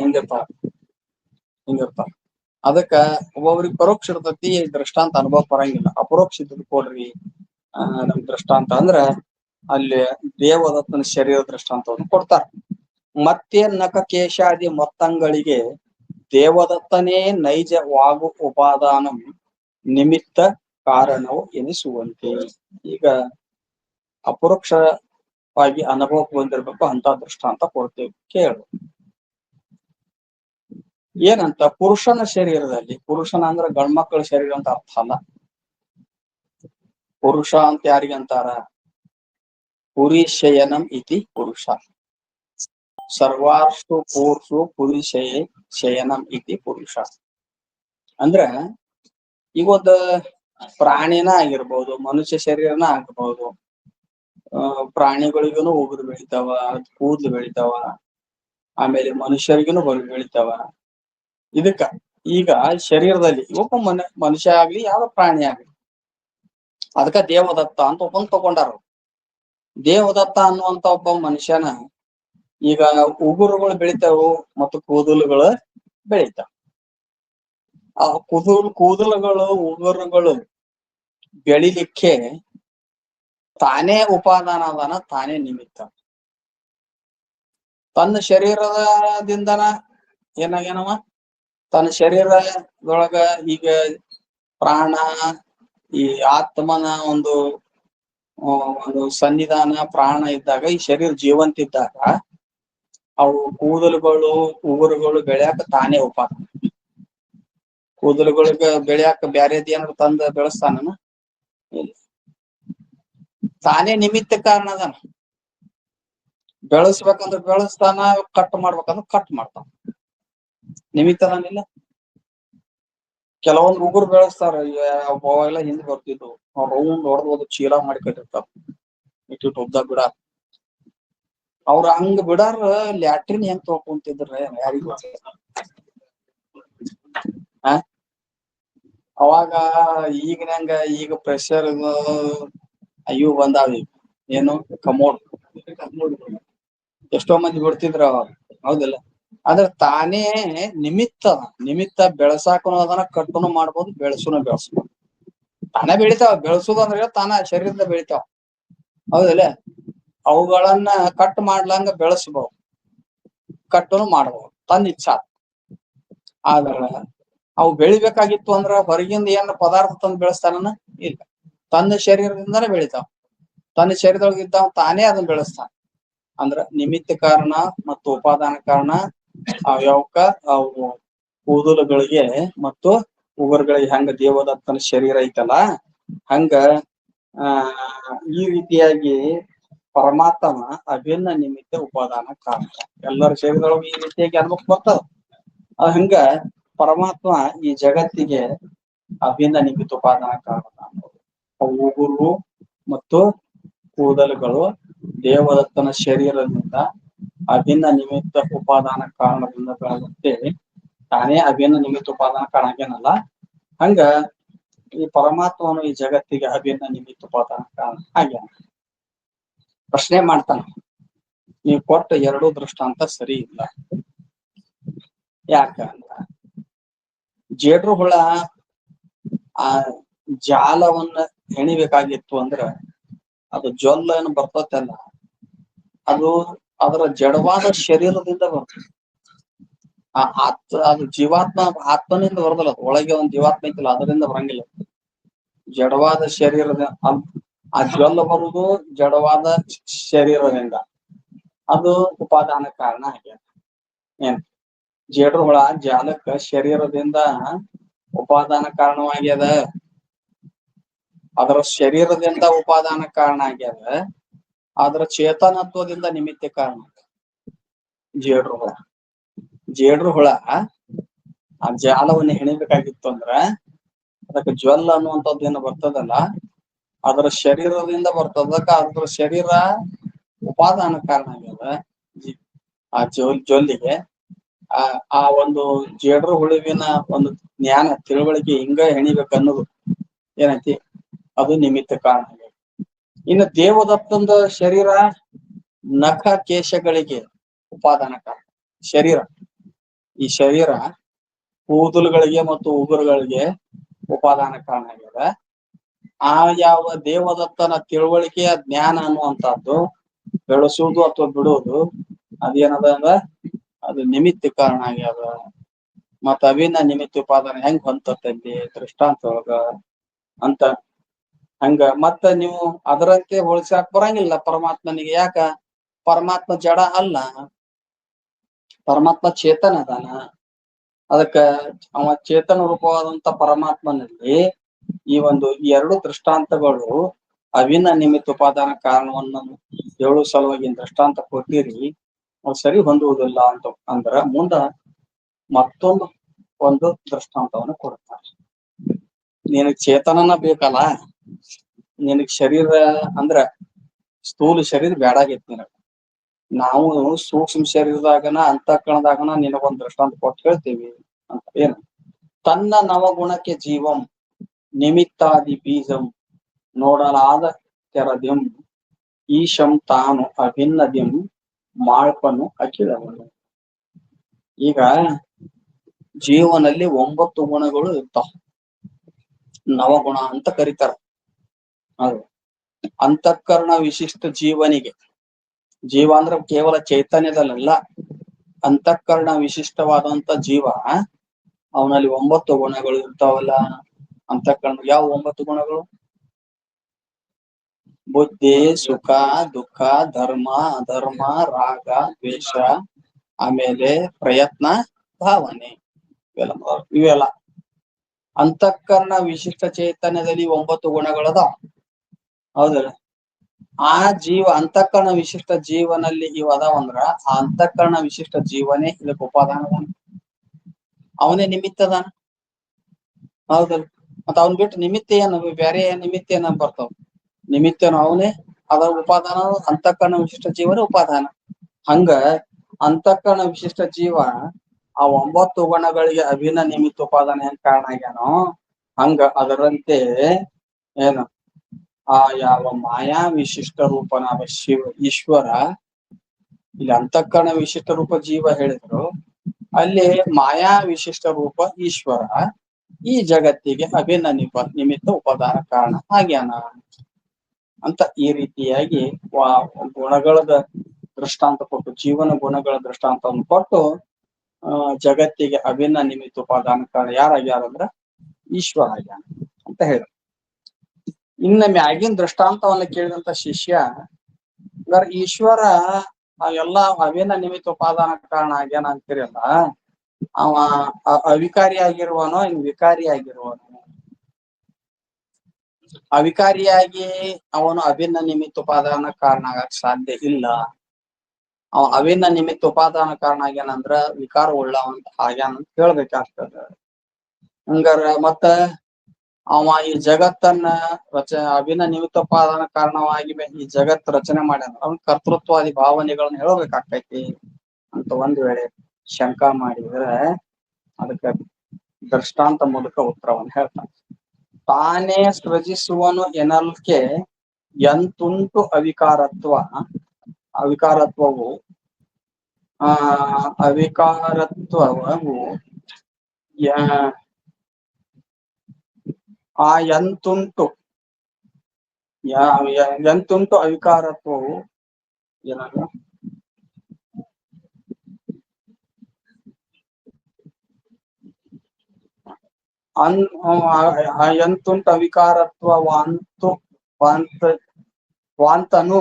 ಹಿಂಗಿರ್ತಾವ. ಅದಕ್ಕ ಒಬ್ಬೊಬ್ರಿಗೆ ಪರೋಕ್ಷ ಇರ್ತತಿ, ದೃಷ್ಟಾಂತ ಅನುಭವ ಬರಂಗಿಲ್ಲ. ಅಪರೋಕ್ಷ ಇದ್ದದ್ ಕೊಡ್ರಿ ನಮ್ ದೃಷ್ಟಾಂತ ಅಂದ್ರ ಅಲ್ಲಿ ದೇವದತ್ತನ ಶರೀರ ದೃಷ್ಟಾಂತವನ್ನು ಕೊಡ್ತಾರ. ಮತ್ತೆ ನಖ ಕೇಶಾದಿ ಮೊತ್ತಂಗಳಿಗೆ ದೇವದತ್ತನೇ ನೈಜವಾಗು ಉಪಾದಾನ ನಿಮಿತ್ತ ಕಾರಣವು ಎನಿಸುವಂತೆ. ಈಗ ಅಪರೋಕ್ಷವಾಗಿ ಅನುಭವಕ್ಕೆ ಬಂದಿರ್ಬೇಕು ಅಂತ ದೃಷ್ಟಾಂತ ಕೊಡ್ತೇವೆ, ಕೇಳು. ಏನಂತ? ಪುರುಷನ ಶರೀರದಲ್ಲಿ, ಪುರುಷನ ಅಂದ್ರ ಗಂಡ್ಮಕ್ಳ ಶರೀರ ಅಂತ ಅರ್ಥ ಅಲ್ಲ. ಪುರುಷ ಅಂತ ಯಾರಿಗಂತಾರ? ಪುರಿಶಯನಂ ಇತಿ ಪುರುಷ, ಸರ್ವಾರ್ಷು ಪೂರ್ಷು ಪುರಿಶಯ ಶಯನಂ ಇತಿ ಪುರುಷ. ಅಂದ್ರ ಈಗ ಒಂದು ಪ್ರಾಣಿನ ಆಗಿರ್ಬೋದು, ಮನುಷ್ಯ ಶರೀರನ ಆಗಿರ್ಬೋದು. ಪ್ರಾಣಿಗಳಿಗೂನು ಉಗುರು ಬೆಳಿತಾವ, ಕೂದ್ಲು ಬೆಳಿತಾವ, ಆಮೇಲೆ ಮನುಷ್ಯರಿಗೂನು ಬೆಳಿತಾವ. ಇದಕ್ಕ ಈಗ ಶರೀರದಲ್ಲಿ ಒಬ್ಬ ಮನುಷ್ಯ ಆಗ್ಲಿ, ಯಾವ ಪ್ರಾಣಿ ಆಗ್ಲಿ, ಅದಕ್ಕ ದೇವದತ್ತ ಅಂತ ಒಬ್ಬನ್ ತಗೊಂಡಾರ. ದೇವದತ್ತ ಅನ್ನುವಂತ ಒಬ್ಬ ಮನುಷ್ಯನ ಈಗ ಉಗುರುಗಳು ಬೆಳಿತಾವು ಮತ್ತು ಕೂದಲುಗಳು ಬೆಳಿತಾವ. ಆ ಕೂದಲುಗಳು ಉಗುರುಗಳು ಬೆಳಿಲಿಕ್ಕೆ ತಾನೇ ಉಪಾದಾನ ಅದಾನ, ತಾನೇ ನಿಮಿತ್ತ. ತನ್ನ ಶರೀರದಿಂದನ ಏನಾಗೇನವ, ತನ್ನ ಶರೀರದೊಳಗ ಈಗ ಪ್ರಾಣ, ಈ ಆತ್ಮನ ಒಂದು ಸನ್ನಿಧಾನ, ಪ್ರಾಣ ಇದ್ದಾಗ, ಈ ಶರೀರ ಜೀವಂತ ಇದ್ದಾಗ ಅವು ಕೂದಲುಗಳು ಉಗುರುಗಳು ಬೆಳ್ಯಾಕ ತಾನೇ ಉಪಾದಾನ. ಕೂದಲುಗಳಿಗೆ ಬೆಳ್ಯಾಕ ಬ್ಯಾರೇದ್ ಏನಾರ ತಂದ ಬೆಳೆಸ್ತಾನ? ತಾನೇ ನಿಮಿತ್ತ ಕಾರಣ ಅದಾನ. ಬೆಳೆಸ್ಬೇಕಂದ್ರೆ ಬೆಳೆಸ್ತಾನ, ಕಟ್ ಮಾಡ್ಬೇಕಂದ್ರೆ ಕಟ್ ಮಾಡ್ತಾನ. ನಿಮಿತ್ತ ಅದಾನಿಲ್ಲ. ಕೆಲವೊಂದು ಉಗುರು ಬೆಳೆಸ್ತಾರ, ಅವೆಲ್ಲ ಹಿಂದ್ ಬರ್ತಿದ್ವು, ರೌಂಡ್ ಹೊಡೆದು ಚೀಲ ಮಾಡಿ ಕಟ್ಟಿರ್ತಾರ, ಇಟ್ಟು ಉದ್ದ ಬಿಡ. ಅವ್ರ ಹಂಗ ಬಿಡಾರ ಲ್ಯಾಟ್ರಿನ್ ಹೆಂಗ್ ತೊಗೊಂತಿದ್ರ ಯಾರಿಗೂ. ಅವಾಗ ಈಗಿನಂಗ ಈಗ ಪ್ರೆಷರ್ ಅಯ್ಯೂ ಬಂದಾವ. ಏನು ಕಮೋಡ್, ಎಷ್ಟೋ ಮಂದಿ ಬಿಡ್ತಿದ್ರ ಅವಾಗ, ಹೌದಿಲ್ಲ? ಆದ್ರ ತಾನೇ ನಿಮಿತ್ತ ಬೆಳಸಾಕನು ಅದನ್ನ, ಕಟ್ಟುನು ಮಾಡ್ಬೋದು, ಬೆಳಸುನು ಬೆಳೆಸ್ಬೋದು. ತಾನೇ ಬೆಳಿತಾವ. ಬೆಳೆಸುದು ಅಂದ್ರೆ ತಾನ ಶರೀರದಿಂದ ಬೆಳಿತಾವ, ಹೌದಿಲ್ಲ? ಅವುಗಳನ್ನ ಕಟ್ ಮಾಡ್ಲಂಗ ಬೆಳೆಸ್ಬಹುದು, ಕಟ್ಟುನು ಮಾಡ್ಬೋದು, ತನ್ನ ಇಚ್ಛಾ. ಆದ್ರ ಅವು ಬೆಳಿಬೇಕಾಗಿತ್ತು ಅಂದ್ರ ಹೊರಗಿಂದ ಏನಾರ ಪದಾರ್ಥ ತಂದು ಬೆಳೆಸ್ತಾನ? ಇಲ್ಲ, ತನ್ನ ಶರೀರದಿಂದಾನೇ ಬೆಳಿತಾವ. ತನ್ನ ಶರೀರದೊಳಗಿದ್ದ ತಾನೇ ಅದನ್ನ ಬೆಳೆಸ್ತಾನ. ಅಂದ್ರ ನಿಮಿತ್ತ ಕಾರಣ ಮತ್ತು ಉಪಾದಾನ ಕಾರಣ ಯಾವಕ್ಕ? ಅವು ಕೂದಲುಗಳಿಗೆ ಮತ್ತು ಉಗುರುಗಳಿಗೆ ಹೆಂಗ ದೇವದತ್ತನ ಶರೀರ ಐತಲ್ಲ, ಹಂಗ ಈ ರೀತಿಯಾಗಿ ಪರಮಾತ್ಮ ಅಭಿನ್ನ ನಿಮಿತ್ತ ಉಪಾದಾನ ಕಾರಣ. ಎಲ್ಲರ ಶರೀರದೊಳಗೆ ಈ ರೀತಿಯಾಗಿ ಅನುಭವಕ್ಕೆ ಬರ್ತದ. ಹಂಗ ಪರಮಾತ್ಮ ಈ ಜಗತ್ತಿಗೆ ಅಭಿನ್ನ ನಿಮಿತ್ತ ಉಪಾದಾನ ಕಾರಣ. ಉಗುರು ಮತ್ತು ಕೂದಲುಗಳು ದೇವದತ್ತನ ಶರೀರದಿಂದ ಅಭಿನ್ನ ನಿಮಿತ್ತ ಉಪಾದಾನ ಕಾರಣದಿಂದ ಬೆಳಗುತ್ತೆ. ತಾನೇ ಅಭಿನ್ನ ನಿಮಿತ್ತ ಉಪಾದಾನ ಕಾರಣ ಆಗ್ಯಾನಲ್ಲ, ಹಂಗ ಈ ಪರಮಾತ್ಮನು ಈ ಜಗತ್ತಿಗೆ ಅಭಿನ್ನ ನಿಮಿತ್ತ ಉಪಾದಾನ ಕಾರಣ ಆಗ್ಯಾನ. ಪ್ರಶ್ನೆ ಮಾಡ್ತಾನ, ನೀವು ಕೊಟ್ಟ ಎರಡೂ ದೃಷ್ಟಾಂತ ಸರಿ ಇಲ್ಲ. ಯಾಕ ಅಂತ, ಜೇಡ್ರು ಹುಳ ಆ ಜಾಲವನ್ನ ಹೆಣಿಬೇಕಾಗಿತ್ತು ಅಂದ್ರ ಅದು ಜೊಲ್ಲ ಏನು ಬರ್ತತಲ್ಲ, ಅದು ಅದರ ಜಡವಾದ ಶರೀರದಿಂದ ಬರ್ತದೆ. ಅದು ಜೀವಾತ್ಮ ಆತ್ಮನಿಂದ ಬರದಲ್ಲ, ಒಳಗೆ ಒಂದು ಜೀವಾತ್ಮ ಐತಿಲ್ಲ, ಅದರಿಂದ ಬರಂಗಿಲ್ಲ. ಜಡವಾದ ಶರೀರದ ಆ ಜ್ವಲ್ಲ ಬರುವುದು ಜಡವಾದ ಶರೀರದಿಂದ, ಅದು ಉಪಾದಾನ ಕಾರಣ ಆಗ್ಯದ. ಏನ್ ಜೇಡ್ರು ಹುಳ ಜಾಲಕ್ಕ ಶರೀರದಿಂದ ಉಪಾದಾನ ಕಾರಣವಾಗ್ಯದ, ಅದರ ಶರೀರದಿಂದ ಉಪಾದಾನ ಕಾರಣ ಆಗ್ಯದ, ಅದರ ಚೇತನತ್ವದಿಂದ ನಿಮಿತ್ತ ಕಾರಣ. ಜೇಡ್ರು ಹುಳ ಆ ಜಾಲವನ್ನು ಹೆಣಿಬೇಕಾಗಿತ್ತು ಅಂದ್ರ ಅದಕ್ಕೆ ಜ್ವಲ್ ಅನ್ನುವಂಥದ್ದು ಏನು ಬರ್ತದಲ್ಲ ಅದರ ಶರೀರದಿಂದ ಬರ್ತದ. ಅದ್ರ ಶರೀರ ಉಪಾದಾನ ಕಾರಣ ಆಗ್ಯದ ಆ ಜೊಲ್ಲಿಗೆ. ಆ ಒಂದು ಜೇಡ್ರ ಹುಳುವಿನ ಒಂದು ಜ್ಞಾನ ತಿಳುವಳಿಕೆ ಹಿಂಗ ಹೆಣಿಬೇಕು ಅನ್ನೋದು ಏನೈತಿ ಅದು ನಿಮಿತ್ತ ಕಾರಣ ಆಗ್ಯದ. ಇನ್ನು ದೇವದತ್ತಂದ ಶರೀರ ನಖ ಕೇಶಗಳಿಗೆ ಉಪಾದಾನ ಕಾರಣ. ಶರೀರ ಈ ಶರೀರ ಕೂದಲುಗಳಿಗೆ ಮತ್ತು ಉಗುರುಗಳಿಗೆ ಉಪಾದಾನ ಕಾರಣ ಆಗ್ಯದ. ಆ ಯಾವ ದೇವದತ್ತನ ತಿಳುವಳಿಕೆಯ ಜ್ಞಾನ ಅನ್ನುವಂಥದ್ದು ಬೆಳೆಸುವುದು ಅಥವಾ ಬಿಡುವುದು ಅದೇನದ ಅಂದ್ರ ಅದು ನಿಮಿತ್ತ ಕಾರಣ ಆಗ್ಯದ. ಮತ್ತ ಅವಿನ ನಿಮಿತ್ತ ಉಪಾದಾನ ಹೆಂಗ್ ಹೊಂತತೈತಿ ದೃಷ್ಟಾಂತ ಒಳಗ ಅಂತ ಹಂಗ ಮತ್ತ ನೀವು ಅದರಂತೆ ಹೋಲಿಸಾಕ್ ಬರಂಗಿಲ್ಲ ಪರಮಾತ್ಮನಿಗೆ. ಯಾಕ? ಪರಮಾತ್ಮ ಜಡ ಅಲ್ಲ, ಪರಮಾತ್ಮ ಚೇತನ ಅದಾನ. ಅದಕ್ಕ ಅವ ಚೇತನ ರೂಪವಾದಂತ ಪರಮಾತ್ಮನಲ್ಲಿ ಈ ಒಂದು ಎರಡು ದೃಷ್ಟಾಂತಗಳು ಅವಿನ ನಿಮಿತ್ತ ಉಪಾದಾನ ಕಾರಣವನ್ನು ಹೇಳು ಸಲುವಾಗಿ ದೃಷ್ಟಾಂತ ಕೊಟ್ಟಿರಿ ಅವು ಸರಿ ಹೊಂದುವುದಿಲ್ಲ ಅಂತ ಅಂದ್ರ ಮುಂದ ಮತ್ತೊಂದು ಒಂದು ದೃಷ್ಟಾಂತವನ್ನು ಕೊಡ್ತಾರೆ. ನಿನಗ್ ಚೇತನನ ಬೇಕಲ್ಲ, ನಿನಗ್ ಶರೀರ ಅಂದ್ರ ಸ್ಥೂಲ ಶರೀರ ಬ್ಯಾಡಾಗೈತಿ ನಿನಗ. ನಾವು ಸೂಕ್ಷ್ಮ ಶರೀರದಾಗನ ಅಂತಃಕರಣದಾಗನ ನಿನಗೊಂದ್ ದೃಷ್ಟಾಂತ ಕೊಟ್ಟು ಹೇಳ್ತೀವಿ ಅಂತ. ಏನು? ತನ್ನ ನವಗುಣಕ್ಕೆ ಜೀವಂ ನಿಮಿತ್ತಾದಿ ಬೀಜಂ ನೋಡಲಾದ ತೆರದಿಂ ಈಶಂ ತಾನು ಅಭಿನ್ನದಿಂ ಮಾಳ್ಪನು ಅಖಿಲವನು. ಈಗ ಜೀವನಲ್ಲಿ 9 ಗುಣಗಳು ಇರ್ತಾವ, ನವಗುಣ ಅಂತ ಕರೀತಾರ. ಅದು ಅಂತಃಕರಣ ವಿಶಿಷ್ಟ ಜೀವನಿಗೆ, ಜೀವ ಅಂದ್ರೆ ಕೇವಲ ಚೈತನ್ಯದಲ್ಲ, ಅಂತಃಕರಣ ವಿಶಿಷ್ಟವಾದಂತ ಜೀವ ಅವನಲ್ಲಿ 9 ಗುಣಗಳು ಇರ್ತಾವಲ್ಲ. ಅಂತಃಕರಣ ಯಾವ 9 ಗುಣಗಳು? ಬುದ್ಧಿ, ಸುಖ, ದುಃಖ, ಧರ್ಮ, ಅಧರ್ಮ, ರಾಗ, ದ್ವೇಷ, ಆಮೇಲೆ ಪ್ರಯತ್ನ, ಭಾವನೆ, ಇವೆಲ್ಲ ಅಂತಃಕರಣ ವಿಶಿಷ್ಟ ಚೈತನ್ಯದಲ್ಲಿ 9 ಗುಣಗಳದ. ಹೌದಲ್ಲ? ಆ ಜೀವ ಅಂತಃಕರಣ ವಿಶಿಷ್ಟ ಜೀವನಲ್ಲಿ ಇವ ಅದಾವಂದ್ರ ಆ ಅಂತಃಕರಣ ವಿಶಿಷ್ಟ ಜೀವನೇ ಇದಕ್ಕೆ ಉಪಾದಾನ, ಅವನೇ ನಿಮಿತ್ತ ಅದಾನ. ಹೌದಲ್ಲ? ಮತ್ತ ಅವನ್ ಬಿಟ್ಟು ನಿಮಿತ್ತ ಏನು ಬೇರೆ ನಿಮಿತ್ತ ಏನ ಬರ್ತಾವ? ನಿಮಿತ್ತನು ಅವನೇ, ಅದರ ಉಪಾದಾನ ಅಂತಃಕರಣ ವಿಶಿಷ್ಟ ಜೀವನೇ ಉಪಾದಾನ. ಹಂಗ ಅಂತಃಕರಣ ವಿಶಿಷ್ಟ ಜೀವ ಆ 9 ಗುಣಗಳಿಗೆ ಅಭಿನ್ನ ನಿಮಿತ್ತ ಉಪಾದಾನ ಹೆಂಗ್ ಕಾರಣ ಆಗ್ಯಾನೋ ಹಂಗ ಅದರಂತೆ ಏನು ಆ ಯಾವ ಮಾಯಾ ವಿಶಿಷ್ಟ ರೂಪನಾದ ಈಶ್ವರ, ಇಲ್ಲಿ ಅಂತಃಕರಣ ವಿಶಿಷ್ಟ ರೂಪ ಜೀವ ಹೇಳಿದ್ರು, ಅಲ್ಲಿ ಮಾಯಾ ವಿಶಿಷ್ಟ ರೂಪ ಈಶ್ವರ ಈ ಜಗತ್ತಿಗೆ ಅಭಿನ್ನ ನಿಮಿತ್ತ ಉಪಾದಾನ ಕಾರಣ ಆಗ್ಯಾನ ಅಂತ. ಈ ರೀತಿಯಾಗಿ ಗುಣಗಳ ದೃಷ್ಟಾಂತ ಕೊಟ್ಟು, ಜೀವನ ಗುಣಗಳ ದೃಷ್ಟಾಂತವನ್ನು ಕೊಟ್ಟು ಜಗತ್ತಿಗೆ ಅಭಿನ್ನ ನಿಮಿತ್ತ ಉಪಾದಾನ ಕಾರಣ ಯಾರಾಗ್ಯಾರಂದ್ರ ಈಶ್ವರ ಆಗ್ಯಾನ ಅಂತ ಹೇಳ. ಇನ್ನ ಮ್ಯಾಗಿನ ದೃಷ್ಟಾಂತವನ್ನ ಕೇಳಿದಂತ ಶಿಷ್ಯ ಈಶ್ವರ ಎಲ್ಲಾ ಅಭಿನ್ನ ನಿಮಿತ್ತ ಉಪಾದಾನ ಕಾರಣ ಆಗ್ಯಾನ ಅಂತೀರಲ್ಲ, ಅವ ಅವಿಕಾರಿ ಆಗಿರುವನೋ ಇನ್ ವಿಕಾರಿ ಆಗಿರುವನೋ? ಅವಿಕಾರಿಯಾಗಿ ಅವನು ಅಭಿನ್ನ ನಿಮಿತ್ತ ಉಪಾದಾನ ಕಾರಣ ಆಗಕ್ ಸಾಧ್ಯ ಇಲ್ಲ. ಅವ ಅಭಿನ್ನ ನಿಮಿತ್ತ ಉಪಾದಾನ ಕಾರಣ ಆಗ್ಯಾನಂದ್ರ ವಿಕಾರ ಉಳ್ಳವಂತ ಆಗ್ಯಾನಂತ ಹೇಳ್ಬೇಕಾಗ್ತದ. ಹಂಗಾರ ಮತ್ತ ಅವ ಈ ಜಗತ್ತನ್ನ ಅಭಿನ್ನ ನಿಮಿತ್ತ ಉಪಾದಾನ ಕಾರಣವಾಗಿ ಈ ಜಗತ್ ರಚನೆ ಮಾಡ್ಯಾನ, ಅವನ್ ಕರ್ತೃತ್ವಾದಿ ಭಾವನೆಗಳನ್ನ ಹೇಳ್ಬೇಕಾಗ್ತೈತಿ ಅಂತ ಒಂದ್ ವೇಳೆ ಶಂಕಾ ಮಾಡಿದ್ರೆ ಅದಕ್ಕೆ ದೃಷ್ಟಾಂತ ಮೂಲಕ ಉತ್ತರವನ್ನು ಹೇಳ್ತಾನೆ. ತಾನೇ ಸೃಜಿಸುವನು ಎನ್ನಲ್ಕೆ ಎಂತುಂಟು ಅವಿಕಾರತ್ವವು ಆ ಎಂತುಂಟು ಅವಿಕಾರತ್ವವು ಏನಾಗ ಎಂತುಂಟು ಅವಿಕಾರತ್ವ ವಾಂತನು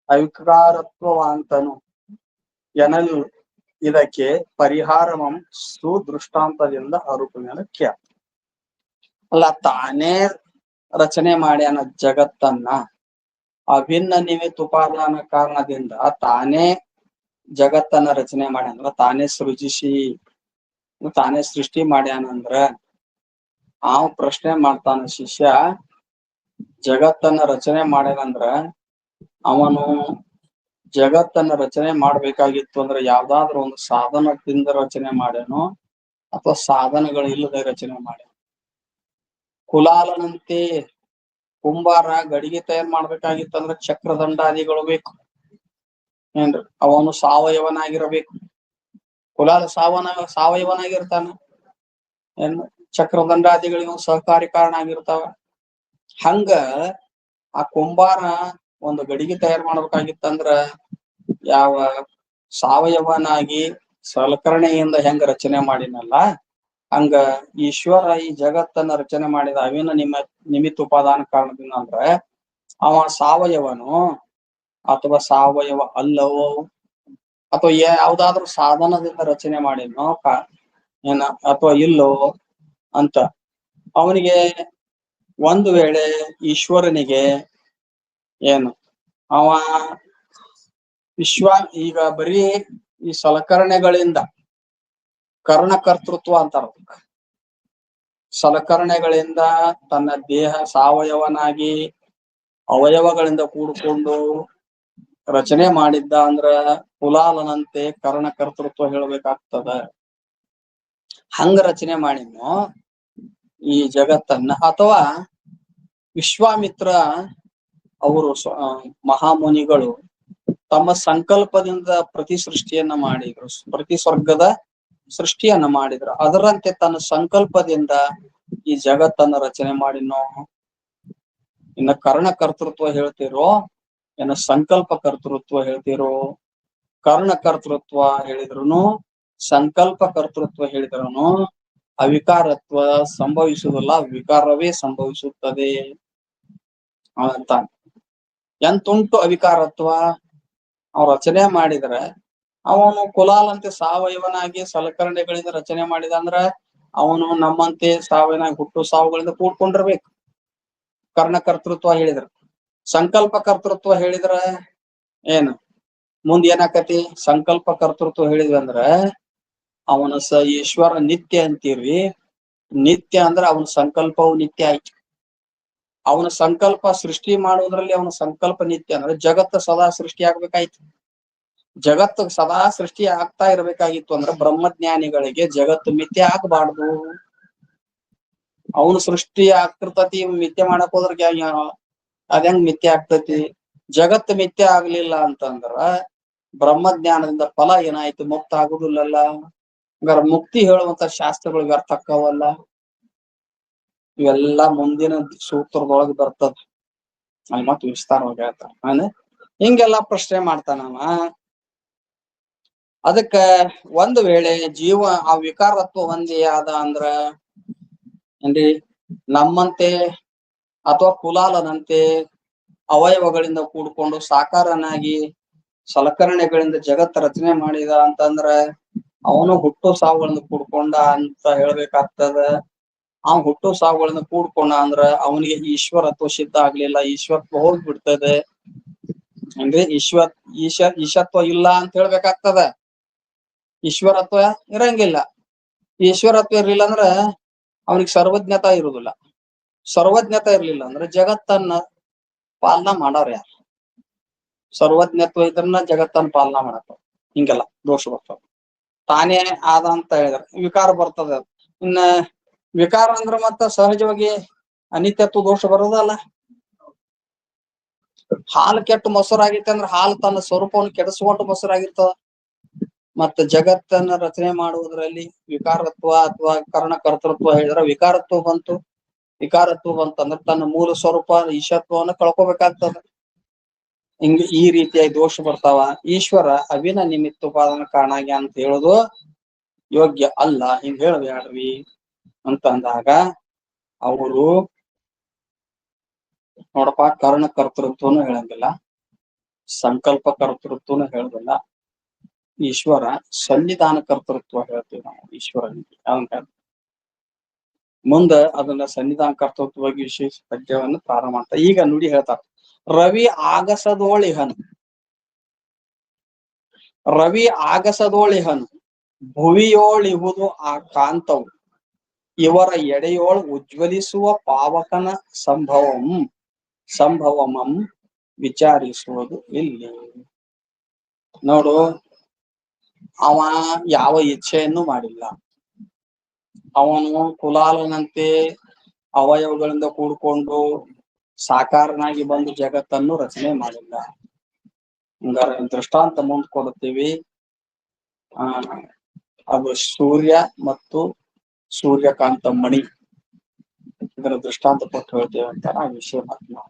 ಅವಿಕಾರತ್ವವಾಂತನು ಎನ್ನಲು ಇದಕ್ಕೆ ಪರಿಹಾರವಂ ಸುದೃಷ್ಟಾಂತದಿಂದ ಅರೂಪಮೇಲೆ ಖ್ಯಾತ. ಅಲ್ಲ, ತಾನೇ ರಚನೆ ಮಾಡ್ಯಾನ ಜಗತ್ತನ್ನ, ಅಭಿನ್ನ ನಿಮಿತ್ತ ಉಪಾದಾನ ಕಾರಣದಿಂದ ತಾನೇ ಜಗತ್ತನ್ನ ರಚನೆ ಮಾಡ್ಯಾನ, ತಾನೇ ಸೃಜಿಸಿ ತಾನೇ ಸೃಷ್ಟಿ ಮಾಡ್ಯಾನಂದ್ರ ಅವ್ ಪ್ರಶ್ನೆ ಮಾಡ್ತಾನ ಶಿಷ್ಯ, ಜಗತ್ತನ್ನ ರಚನೆ ಮಾಡ್ಯಾನಂದ್ರ ಅವನು ಜಗತ್ತನ್ನ ರಚನೆ ಮಾಡ್ಬೇಕಾಗಿತ್ತು ಅಂದ್ರೆ ಯಾವ್ದಾದ್ರು ಒಂದು ಸಾಧನದಿಂದ ರಚನೆ ಮಾಡ್ಯಾನೋ ಅಥವಾ ಸಾಧನಗಳು ಇಲ್ಲದೆ ರಚನೆ ಮಾಡ್ಯಾನ. ಕುಲಾಲನಂತೆ ಕುಂಬಾರ ಗಡಿಗೆ ತಯಾರು ಮಾಡ್ಬೇಕಾಗಿತ್ತಂದ್ರ ಚಕ್ರದಂಡಾದಿಗಳು ಬೇಕು ಏನ್ರಿ, ಅವನು ಸಾವಯವನಾಗಿರಬೇಕು. ಕುಲಾಲ ಸಾವಯವನಾಗಿರ್ತಾನ, ಏನ್ ಚಕ್ರದಂಡಾದಿಗಳಿಗೆ ಸಹಕಾರಿ ಕಾರಣ ಆಗಿರ್ತಾವ. ಹಂಗ ಆ ಕುಂಬಾರ ಒಂದು ಗಡಿಗೆ ತಯಾರು ಮಾಡ್ಬೇಕಾಗಿತ್ತಂದ್ರ ಯಾವ ಸಾವಯವನಾಗಿ ಸಲಕರಣೆಯಿಂದ ಹೆಂಗ ರಚನೆ ಮಾಡಿನಲ್ಲ ಹಂಗ ಈಶ್ವರ ಈ ಜಗತ್ತನ್ನ ರಚನೆ ಮಾಡಿದ ಅವಿನ ನಿಮಿತ್ತ ಉಪಾದಾನ ಕಾರಣದಿಂದ ಅಂದ್ರ ಅವ ಸಾವಯವನು ಅಥವಾ ಸಾವಯವ ಅಲ್ಲವೋ ಅಥವಾ ಯಾವ್ದಾದ್ರು ಸಾಧನದಿಂದ ರಚನೆ ಮಾಡಿದ್ನೋ ಏನ ಅಥವಾ ಇಲ್ಲೋ ಅಂತ. ಅವನಿಗೆ ಒಂದು ವೇಳೆ ಈಶ್ವರನಿಗೆ ಏನು ಅವ ಈಗ ಬರೀ ಈ ಸಲಕರಣೆಗಳಿಂದ ಕರ್ಣಕರ್ತೃತ್ವ ಅಂತಾರ, ಸಲಕರಣೆಗಳಿಂದ ತನ್ನ ದೇಹ ಸಾವಯವನಾಗಿ ಅವಯವಗಳಿಂದ ಕೂಡ್ಕೊಂಡು ರಚನೆ ಮಾಡಿದ್ದ ಅಂದ್ರ ಕುಲಾಲನಂತೆ ಕರ್ಣಕರ್ತೃತ್ವ ಹೇಳ್ಬೇಕಾಗ್ತದ. ಹಂಗ ರಚನೆ ಮಾಡಿದ್ನು ಈ ಜಗತ್ತನ್ನ. ಅಥವಾ ವಿಶ್ವಾಮಿತ್ರ ಅವರು ಮಹಾಮುನಿಗಳು ತಮ್ಮ ಸಂಕಲ್ಪದಿಂದ ಪ್ರತಿ ಸೃಷ್ಟಿಯನ್ನ ಮಾಡಿದ್ರು, ಪ್ರತಿ ಸ್ವರ್ಗದ ಸೃಷ್ಟಿಯನ್ನ ಮಾಡಿದ್ರು. ಅದರಂತೆ ತನ್ನ ಸಂಕಲ್ಪದಿಂದ ಈ ಜಗತ್ತನ್ನ ರಚನೆ ಮಾಡಿನೋ. ಇನ್ನ ಕರ್ಣಕರ್ತೃತ್ವ ಹೇಳ್ತಿರೋ ಏನ ಸಂಕಲ್ಪ ಕರ್ತೃತ್ವ ಹೇಳ್ತಿರೋ? ಕರ್ಣಕರ್ತೃತ್ವ ಹೇಳಿದ್ರು ಸಂಕಲ್ಪ ಕರ್ತೃತ್ವ ಹೇಳಿದ್ರು ಅವಿಕಾರತ್ವ ಸಂಭವಿಸುವುದಿಲ್ಲ, ವಿಕಾರವೇ ಸಂಭವಿಸುತ್ತದೆ ಅಂತ. ಎಂತುಂಟು ಅವಿಕಾರತ್ವ? ಅವ್ ರಚನೆ ಮಾಡಿದ್ರೆ ಅವನು ಕುಲಾಲಂತೆ ಸಾವಯವನಾಗಿ ಸಲಕರಣೆಗಳಿಂದ ರಚನೆ ಮಾಡಿದ ಅಂದ್ರ ಅವನು ನಮ್ಮಂತೆ ಸಾವಯನಾಗಿ ಹುಟ್ಟು ಸಾವುಗಳಿಂದ ಕೂಡ್ಕೊಂಡಿರ್ಬೇಕು. ಕರ್ಣಕರ್ತೃತ್ವ ಹೇಳಿದ್ರ. ಸಂಕಲ್ಪ ಕರ್ತೃತ್ವ ಹೇಳಿದ್ರ ಏನು ಮುಂದ್ ಏನಾಕತಿ? ಸಂಕಲ್ಪ ಕರ್ತೃತ್ವ ಹೇಳಿದ್ವಿ ಅಂದ್ರ ಅವನ ಈಶ್ವರ ನಿತ್ಯ ಅಂತೀವಿ. ನಿತ್ಯ ಅಂದ್ರ ಅವನ ಸಂಕಲ್ಪವು ನಿತ್ಯ ಆಯ್ತು. ಅವನ ಸಂಕಲ್ಪ ಸೃಷ್ಟಿ ಮಾಡುವುದ್ರಲ್ಲಿ ಅವನ ಸಂಕಲ್ಪ ನಿತ್ಯ ಅಂದ್ರೆ ಜಗತ್ತು ಸದಾ ಸೃಷ್ಟಿ ಆಗ್ಬೇಕಾಯ್ತು. ಜಗತ್ತು ಸದಾ ಸೃಷ್ಟಿ ಆಗ್ತಾ ಇರ್ಬೇಕಾಗಿತ್ತು ಅಂದ್ರೆ ಬ್ರಹ್ಮಜ್ಞಾನಿಗಳಿಗೆ ಜಗತ್ತು ಮಿಥ್ಯೆ ಆಗ್ಬಾರ್ದು. ಅವನು ಸೃಷ್ಟಿ ಆಗ್ತಿರ್ತತಿ, ಮಿಥ್ಯೆ ಮಾಡಕ್ ಹೋದ್ರ ಅದಂಗ್ ಮಿಥ್ಯೆ ಆಗ್ತತಿ. ಜಗತ್ತು ಮಿಥ್ಯೆ ಆಗ್ಲಿಲ್ಲ ಅಂತಂದ್ರ ಬ್ರಹ್ಮಜ್ಞಾನದಿಂದ ಫಲ ಏನಾಯ್ತು? ಮುಕ್ತ ಆಗುದಿಲ್ಲಲ್ಲ. ಹಂಗಾರ ಮುಕ್ತಿ ಹೇಳುವಂತ ಶಾಸ್ತ್ರಗಳು ವ್ಯರ್ಥ ಅಕ್ಕವಲ್ಲ. ಇವೆಲ್ಲಾ ಮುಂದಿನ ಸೂತ್ರದೊಳಗೆ ಬರ್ತದ, ಅಲ್ಲಿ ಮತ್ ವಿಸ್ತಾರವಾಗಿ ಹೇಳ್ತಾನ. ಹಿಂಗೆಲ್ಲಾ ಪ್ರಶ್ನೆ ಮಾಡ್ತಾನವ. ಅದಕ್ಕ ಒಂದು ವೇಳೆ ಜೀವ ಆ ವಿಕಾರತ್ವ ಒಂದೇ ಆದ ಅಂದ್ರ ಏನ್ರಿ ನಮ್ಮಂತೆ ಅಥವಾ ಕುಲಾಲನಂತೆ ಅವಯವಗಳಿಂದ ಕೂಡ್ಕೊಂಡು ಸಾಕಾರನಾಗಿ ಸಲಕರಣೆಗಳಿಂದ ಜಗತ್ತ ರಚನೆ ಮಾಡಿದ ಅಂತಂದ್ರ ಅವನು ಹುಟ್ಟು ಸಾವುಗಳಿಂದ ಕೂಡ್ಕೊಂಡ ಅಂತ ಹೇಳ್ಬೇಕಾಗ್ತದ. ಅವ್ ಹುಟ್ಟು ಸಾವುಗಳಿಂದ ಕೂಡ್ಕೊಂಡ ಅಂದ್ರ ಅವನಿಗೆ ಈಶ್ವರತ್ವ ಸಿದ್ಧ ಆಗ್ಲಿಲ್ಲ, ಈಶ್ವರತ್ವ ಹೋಗ್ಬಿಡ್ತದೆ. ಅಂದ್ರೆ ಈಶತ್ವ ಇಲ್ಲ ಅಂತ ಹೇಳ್ಬೇಕಾಗ್ತದ. ಈಶ್ವರತ್ವ ಇರಂಗಿಲ್ಲ. ಈಶ್ವರತ್ವ ಇರ್ಲಿಲ್ಲ ಅಂದ್ರ ಅವನಿಗೆ ಸರ್ವಜ್ಞತಾ ಇರುದಿಲ್ಲ. ಸರ್ವಜ್ಞತಾ ಇರ್ಲಿಲ್ಲ ಅಂದ್ರೆ ಜಗತ್ತನ್ನ ಪಾಲನಾ ಮಾಡೋರ್ ಯಾರು? ಸರ್ವಜ್ಞತ್ವ ಇದ್ರನ್ನ ಜಗತ್ತನ್ನ ಪಾಲನಾ ಮಾಡತ್ತ. ಹಿಂಗೆಲ್ಲ ದೋಷ ಬರ್ತದ. ತಾನೇ ಆದ ಅಂತ ಹೇಳಿದ್ರ ವಿಕಾರ ಬರ್ತದ. ಇನ್ನ ವಿಕಾರ ಅಂದ್ರ ಮತ್ತ ಸಹಜವಾಗಿ ಅನಿತ್ಯತ್ವ ದೋಷ ಬರೋದಲ್ಲ. ಹಾಲು ಕೆಟ್ಟು ಮೊಸರಾಗಿತ್ತೆ ಅಂದ್ರೆ ಹಾಲು ತನ್ನ ಸ್ವರೂಪವನ್ನು ಕೆಡಿಸ್ಕೊಂಡು ಮೊಸರಾಗಿರ್ತದ. ಮತ್ತ ಜಗತ್ತನ್ನ ರಚನೆ ಮಾಡುವುದರಲ್ಲಿ ವಿಕಾರತ್ವ ಅಥವಾ ಕರ್ಣಕರ್ತೃತ್ವ ಹೇಳಿದ್ರ ವಿಕಾರತ್ವ ಬಂತು. ವಿಕಾರತ್ವ ಬಂತಂದ್ರೆ ತನ್ನ ಮೂಲ ಸ್ವರೂಪ ಈಶತ್ವವನ್ನು ಕಳ್ಕೊಬೇಕಾಗ್ತದ. ಹಿಂಗ ಈ ರೀತಿಯಾಗಿ ದೋಷ ಬರ್ತಾವ. ಈಶ್ವರ ಅವಿನ ನಿಮಿತ್ತ ಉಪಾದಾನ ಕಾರಣ ಅಂತ ಹೇಳುದು ಯೋಗ್ಯ ಅಲ್ಲ. ಹಿಂಗ ಹೇಳ್ಬ್ಯಾಡ್ರಿ ಅಂತ ಅಂದಾಗ ಅವರು ನೋಡಪ್ಪ, ಕರ್ಣಕರ್ತೃತ್ವನು ಹೇಳಂಗಿಲ್ಲ, ಸಂಕಲ್ಪ ಕರ್ತೃತ್ವನು ಹೇಳುದಿಲ್ಲ. ಈಶ್ವರ ಸನ್ನಿಧಾನ ಕರ್ತೃತ್ವ ಹೇಳ್ತೀವಿ ನಾವು ಈಶ್ವರನಿಗೆ. ಮುಂದ ಅದನ್ನ ಸನ್ನಿಧಾನ ಕರ್ತೃತ್ವ ಬಗ್ಗೆ ವಿಶೇಷ ಪದ್ಯವನ್ನು ಪ್ರಾರಂಭ ಮಾಡ್ತಾರೆ. ಈಗ ನುಡಿ ಹೇಳ್ತಾರ. ರವಿ ಆಗಸದೋಳಿಹನು, ರವಿ ಆಗಸದೋಳಿಹನು ಭುವಿಯೋಳಿಹುದು ಆ ಕಾಂತವು ಇವರ ಎಡೆಯೋಳು ಉಜ್ವಲಿಸುವ ಪಾವಕನ ಸಂಭವಮಂ ವಿಚಾರಿಸುವುದು ಇಲ್ಲಿ. ನೋಡು, ಅವ ಯಾವ ಇಚ್ಛೆಯನ್ನು ಮಾಡಿಲ್ಲ. ಅವನು ಕುಲಾಲನಂತೆ ಅವಯವಗಳಿಂದ ಕೂಡ್ಕೊಂಡು ಸಾಕಾರನಾಗಿ ಬಂದು ಜಗತ್ತನ್ನು ರಚನೆ ಮಾಡಿಲ್ಲ. ಹಂಗಾರ ದೃಷ್ಟಾಂತ ಮುಂದ್ ಕೊಡುತ್ತೀವಿ. ಅದು ಸೂರ್ಯ ಮತ್ತು ಸೂರ್ಯಕಾಂತ ಮಣಿ, ಇದರ ದೃಷ್ಟಾಂತ ಕೊಟ್ಟು ಹೇಳ್ತೇವೆ ಅಂತ ಆ ವಿಷಯ ಮಾತನಾಡ.